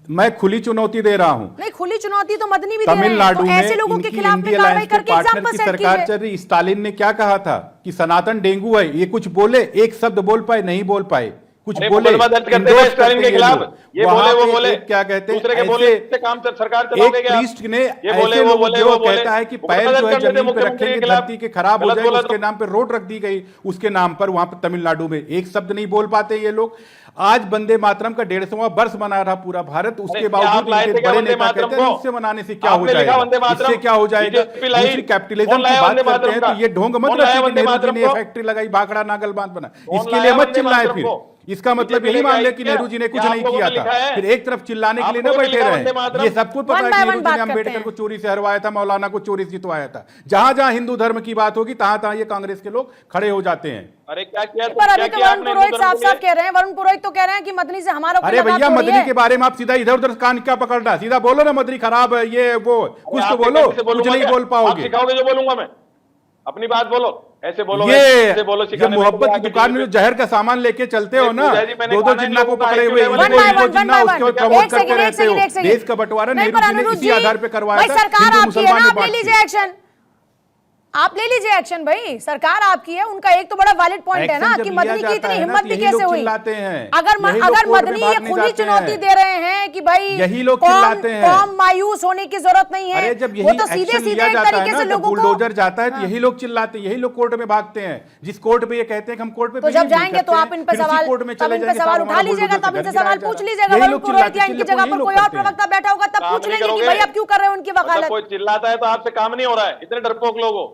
मैं खुली चुनौती दे रहा हूं। नहीं, खुली चुनौती तो मदनी भी दे रहे हैं, तमिलनाडु तो ऐसे में लोगों के इनकी खिलाफ इंडिया कार्रवाई अलायंस के करके पार्टनर एग्जाम्पल की सेट सरकार कीजिए। चल रही। स्टालिन ने क्या कहा था कि सनातन डेंगू है, ये कुछ बोले, एक शब्द बोल पाए, नहीं बोल पाए, कुछ बोले स्टालिन के खिलाफ, ये बोले वो बोले, क्या कहते हैं, दूसरे के बोले से काम सरकार चलाओगे क्या? प्रीस्ट ने ऐसे लोग जो कहता है कि पैर जो है जमीन पे रखेंगे धरती के खराब हो जाएगा, उसके नाम पे रोड रख दी गई, उसके नाम पर वहां पर तमिलनाडु में एक शब्द नहीं बोल पाते ये लोग। आज वंदे मातरम का 150वां वर्ष मना रहा पूरा भारत, उसके बावजूद बड़े नेता कहते हैं उससे मनाने से क्या हो जाएगा, इससे क्या हो जाएगा। दूसरी कैपिटलिज्म की बात करते हैं तो ये ढोंग मत रखिए कि नेहरू जी ने फैक्ट्री लगाई, भाखड़ा नागल बांध बना, इसके लिए मत चिल्लाएं। फिर इसका मतलब यही मान ले कि नेहरू जी ने कुछ नहीं किया था, फिर एक तरफ चिल्लाने के लिए न बैठे रहे। ये सबको पता है कि नेहरू जी ने अम्बेडकर को चोरी से हरवाया था, मौलाना को चोरी से जितवाया था। जहां जहां हिंदू धर्म की बात होगी तहां तहां ये कांग्रेस के लोग खड़े हो जाते हैं। अरे क्या किया? पर अभी तो वरुण पुरोहित साफ साफ कह रहे हैं, वरुण पुरोहित तो कह रहे हैं कि मदनी से हमारा अरे भैया, मदनी के बारे में आप सीधा इधर उधर कान क्या पकड़ना, सीधा बोलो ना मदनी खराब है, ये वो कुछ तो बोलो, कुछ नहीं बोल पाओगे। सिखाओगे जो बोलूंगा मैं, अपनी बात बोलो, ऐसे बोलो, ये मोहब्बत की दुकान में जो जहर का सामान लेके चलते हो ना, दो जिन्ना को पकड़े हुए, जिन्ना उसके प्रमोट करते रहते हो। देश का बंटवारा नेहरू जी ने इसी आधार पे करवाया था, हिंदू मुसलमान ने बांट दिया। आप ले लीजिए एक्शन भाई, सरकार आपकी है। उनका एक तो बड़ा वैलिड पॉइंट है ना कि मदनी की इतनी हिम्मत भी कैसे हुई। अगर मदनी ये खुली चुनौती दे रहे हैं कि भाई यही लोग चिल्लाते हैं, कौम मायूस होने की जरूरत नहीं है, वो तो सीधे सीधे एक तरीके से लोगों को बुलडोजर जाता है तो यही लोग चिल्लाते हैं, यही लोग कोर्ट में भागते हैं। जिस कोर्ट पे ये कहते हैं कि हम कोर्ट पे, तो जब जाएंगे तो आप इन पे सवाल उठा लीजिएगा, तब इनसे सवाल पूछ लीजिएगा। वरुण पुरोहित या इनकी जगह पर कोई और प्रवक्ता बैठा होगा तब पूछ लेंगे कि भाई आप क्यों कर रहे हो उनकी वकालत। कोई चिल्लाता है तो आपसे काम नहीं हो रहा है, इतने डरपोक लोगों।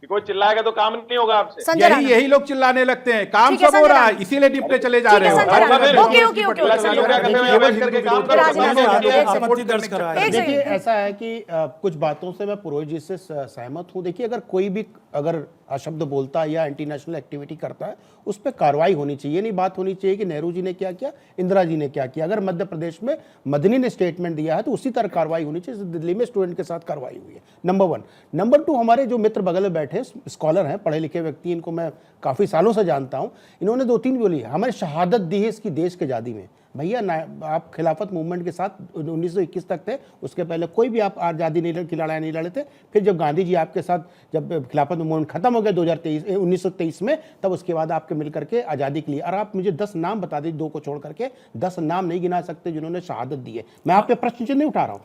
कि कोई चिल्लाएगा तो काम नहीं होगा आपसे। संजय राणा। यही लोग चिल्लाने लगते हैं, काम ठीक है, सब हो संजय रहा है, राणा। इसीलिए डिप्टे चले जा ठीक रहे है, हो। Sanjay Rana. Okay, okay, okay, okay. ऐसे लोग क्या करते हैं, बैठ करके काम करो, राजनीति बदमाशी में होती है। आपत्ति दर्ज कराया। एक देखिए सेकंड। ऐसा है कि कुछ बातों से मैं पुरोहित जी से सहमत हूं। देखिए अगर कोई भी अगर अशब्द बोलता है या एंटी नेशनल एक्टिविटी करता है उस पर कार्रवाई होनी चाहिए। नहीं बात होनी चाहिए कि नेहरू जी ने क्या किया, इंदिरा जी ने क्या किया। अगर मध्य प्रदेश में मदनी ने स्टेटमेंट दिया है तो उसी तरह कार्रवाई होनी चाहिए। दिल्ली में स्टूडेंट के साथ कार्रवाई हुई है, नंबर 1। नंबर 2, हमारे जो मित्र बगल में बैठे स्कॉलर हैं, पढ़े लिखे व्यक्ति, इनको मैं काफ़ी सालों से जानता हूं, इन्होंने 2-3 बोली है, हमारी शहादत दी है इसकी देश के आज़ादी में। भैया आप खिलाफत मूवमेंट के साथ 1921 तक थे, उसके पहले कोई भी आप आज़ादी की लड़ाई नहीं लड़े थे। फिर जब गांधी जी आपके साथ, जब खिलाफत मूवमेंट खत्म हो गया 1923 में, तब उसके बाद आपके मिल करके आज़ादी के लिए। और आप मुझे 10 नाम बता दीजिए, 2 को छोड़ करके 10 नाम नहीं गिना सकते जिन्होंने शहादत दी है। मैं आप पे प्रश्न चिन्ह नहीं उठा रहा हूँ।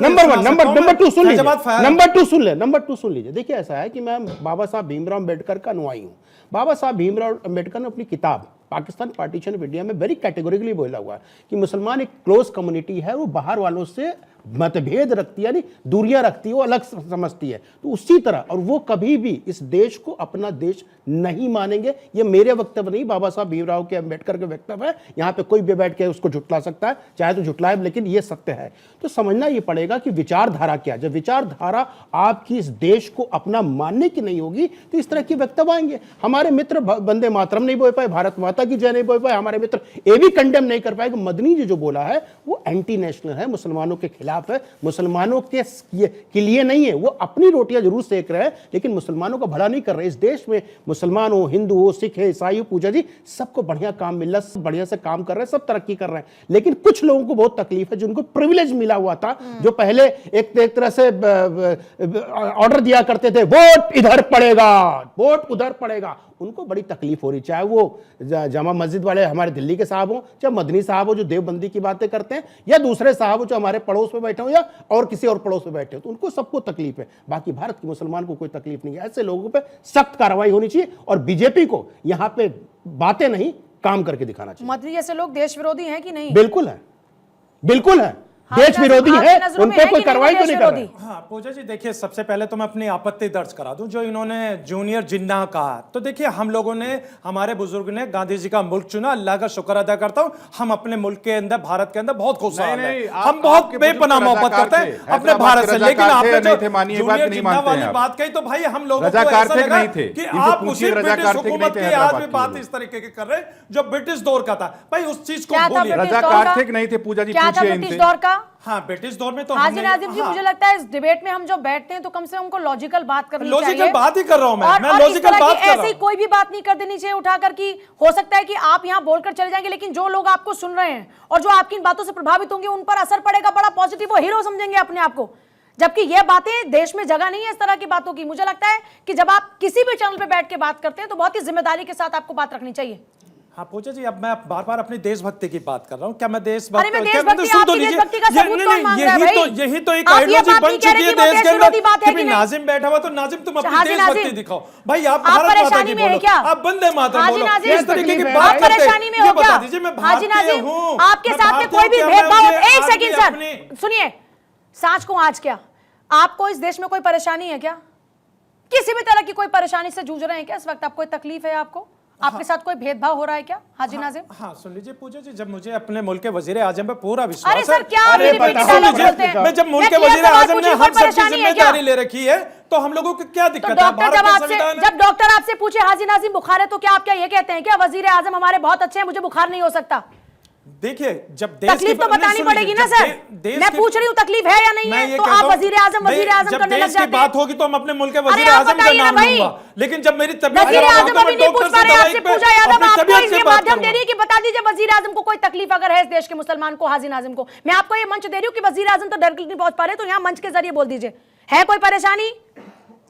नंबर 2 सुन लीजिए, नंबर 2 सुन लीजिए। देखिए ऐसा है कि मैं बाबा साहब भीमराव अम्बेडकर का अनुयायी हूँ। बाबा साहब भीमराव अम्बेडकर ने अपनी किताब पाकिस्तान पार्टीशन ऑफ इंडिया में वेरी कैटेगोरिकली बोला हुआ है कि मुसलमान एक क्लोज कम्युनिटी है, वो बाहर वालों से मतभेद रखती है, यानी दूरियां रखती है, वो अलग समझती है। तो उसी तरह, और वो कभी भी इस देश को अपना देश नहीं मानेंगे। ये मेरे वक्तव्य नहीं, बाबा साहब भीमराव के अम्बेडकर के वक्तव्य है। यहाँ पे कोई भी बैठ के उसको झुटला सकता है, चाहे तो झुटलाए, लेकिन ये सत्य है। तो समझना ये पड़ेगा कि विचारधारा क्या। जब विचारधारा आपकी इस देश को अपना मानने की नहीं होगी तो इस तरह के वक्तव्य आएंगे। हमारे मित्र वंदे मातरम नहीं बोल पाए, भारत माता की जय नहीं बोल पाए, हमारे मित्र ये भी कंडेम नहीं कर पाए कि मदनी जी जो बोला है वो एंटी नेशनल है, मुसलमानों के खिलाफ है, मुसलमानों के लिए नहीं है। वो अपनी रोटियां जरूर सेक रहे हैं लेकिन मुसलमानों का भला नहीं कर रहे। इस देश में मुसलमान हो, हिंदू हो, सिख है, ईसाई हो, पूजा जी, सबको बढ़िया काम मिल रहा है, सब बढ़िया से काम कर रहे हैं, सब तरक्की कर रहे हैं। लेकिन कुछ लोगों को बहुत तकलीफ है, जिनको प्रिविलेज मिला हुआ था, जो पहले एक तरह से ऑर्डर दिया करते थे, वोट इधर पड़ेगा, वोट उधर पड़ेगा, उनको बड़ी तकलीफ हो रही। चाहे वो जामा मस्जिद वाले हमारे दिल्ली के साहब हों, चाहे मदनी साहब हो जो देवबंदी की बातें करते हैं, या दूसरे साहब हो जो हमारे पड़ोस में बैठे हो या और किसी और पड़ोस में बैठे हो, तो उनको सबको तकलीफ है। बाकी भारत के मुसलमान को कोई तकलीफ नहीं है। ऐसे लोगों पे सख्त कार्रवाई होनी चाहिए और बीजेपी को यहाँ पे बातें नहीं, काम करके दिखाना चाहिए। मदनी जैसे लोग देश विरोधी हैं कि नहीं? बिल्कुल है, बिल्कुल है, देश विरोधी है, उन पे कोई कार्रवाई तो नहीं कर रहे। हाँ पूजा जी, देखिए सबसे पहले तो मैं अपनी आपत्ति दर्ज करा दूं जो इन्होंने जूनियर जिन्ना कहा। तो देखिए हम लोगों ने, हमारे बुजुर्ग ने गांधी जी का मुल्क चुना, अल्लाह का शुक्र अदा करता हूं, हम अपने मुल्क के अंदर, भारत के अंदर बहुत खुशहाल हैं, हम बहुत बेपनाह मोहब्बत करते हैं अपने भारत से। लेकिन आपने जो जूनियर जिन्ना वाली बात कही तो भाई हम लोगों को ऐसा लगा कि आप उसी ब्रिटिश हुकूमत की आज भी बात इस तरीके की कर रहे हैं जो ब्रिटिश दौर का था। भाई उस चीज को भूलिए। रजा कार्तिक नहीं थे पूजा जी, पूछिए इनसे। हाँ ब्रिटिश दौर में तो हाजी नाजिम जी, मुझे लगता है इस डिबेट में हम जो बैठते हैं तो कम से कम हमको लॉजिकल बात करनी चाहिए। लॉजिकल बात ही कर रहा हूं मैं लॉजिकल बात कर रहा हूं। ऐसे ही कोई भी बात नहीं कर देनी चाहिए उठाकर कि हो सकता है कि आप यहां बोलकर चले जाएंगे लेकिन जो लोग आपको सुन रहे हैं और जो आपकी इन बातों से प्रभावित होंगे उन पर असर पड़ेगा बड़ा पॉजिटिव, वो हीरो समझेंगे अपने आप को। जबकि ये बातें, देश में जगह नहीं है इस तरह की बातों की। मुझे लगता है कि जब आप किसी भी चैनल पे बैठ के बात करते हैं तो बहुत ही जिम्मेदारी के साथ आपको बात रखनी चाहिए। हाँ पूजा जी, अब मैं बार बार अपनी देशभक्ति की बात कर रहा हूँ। क्या मैं यही तो एक आइडियोलॉजी बन चुकी है देश के अंदर कि नाजिम बैठा हुआ तो नाजिम तुम अपनी देशभक्ति दिखाओ। भाई आप भारत माता की बोलो, आप वंदे मातरम बोलो, इस तरीके की बात परेशानी में हो क्या? बता दीजिए, मैं भारतीय हूँ, आपके साथ में कोई भी भेदभाव। एक सेकंड सर सुनिए, सांच को आज क्या, आपको इस देश में कोई परेशानी है क्या? किसी भी तरह की कोई परेशानी से जूझ रहे हैं क्या इस वक्त? आपको कोई तकलीफ है? आपको आपके साथ कोई भेदभाव हो रहा है क्या हाजी नाजिम? हाँ सुन लीजिए पूजा जी, जब मुझे अपने मुल्क के वजीर आजम पे पूरा विश्वास है। अरे सर क्या मैं जब मुल्क के वजीर आजम ने हम सबकी जिम्मेदारी ले रखी है तो हम लोगों को क्या दिक्कत है? जब डॉक्टर आपसे पूछे हाजी नाजिम बुखार है तो क्या आप क्या ये कहते हैं क्या वजीर आजम हमारे बहुत अच्छे हैं, मुझे बुखार नहीं हो सकता? देखिए जब देश तकलीफ तो बतानी पड़ेगी ना सर। मैं पूछ रही हूँ तकलीफ है या नहीं है, तो आप वजीर आजम करने लग जाते हैं। बात होगी तो हम अपने मुल्क के वजीर आजम का नाम लूंगा, लेकिन जब मेरी तबीयत खराब हो तो मैं डॉक्टर से दवाई पे अपनी तबीयत से बात माध्यम दे रही है कि बता दीजिए वजीर आजम को कोई तकलीफ अगर है इस देश के मुसलमान को, हाजी नाजिम को। मैं आपको ये मंच दे रही हूँ कि वजीर आजम तो डायरेक्टली नहीं पहुंच पा रहे, तो यहाँ मंच के जरिए बोल दीजिए, है कोई परेशानी?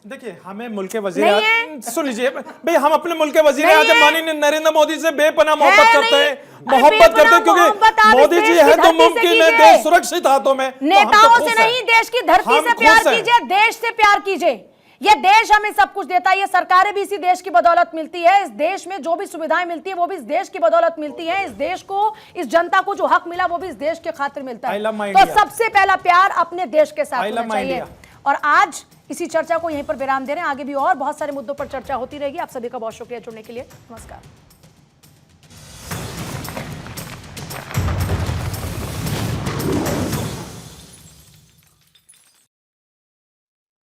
देखिए हमें मुल्क के वजीर, सुन लीजिए भाई, हम अपने मुल्क के वजीर आजम माननीय नरेंद्र मोदी से बेपनाह मोहब्बत करते हैं, मोहब्बत करते हैं, क्योंकि मोदी जी है तो मुमकिन है देश सुरक्षित हाथों में। नेताओं से नहीं, देश की धरती से प्यार कीजिए, देश से प्यार कीजिए। ये देश हमें सब कुछ देता है, ये सरकारें भी इसी देश की बदौलत मिलती है। इस देश में जो भी सुविधाएं मिलती है वो भी इस देश की बदौलत मिलती है। इस देश को, इस जनता को जो हक मिला वो भी इस देश के खातिर मिलता है। तो सबसे पहला प्यार अपने देश के साथ होना चाहिए। और आज इसी चर्चा को यहीं पर विराम दे रहे हैं। आगे भी और बहुत सारे मुद्दों पर चर्चा होती रहेगी। आप सभी का बहुत शुक्रिया जुड़ने के लिए। नमस्कार।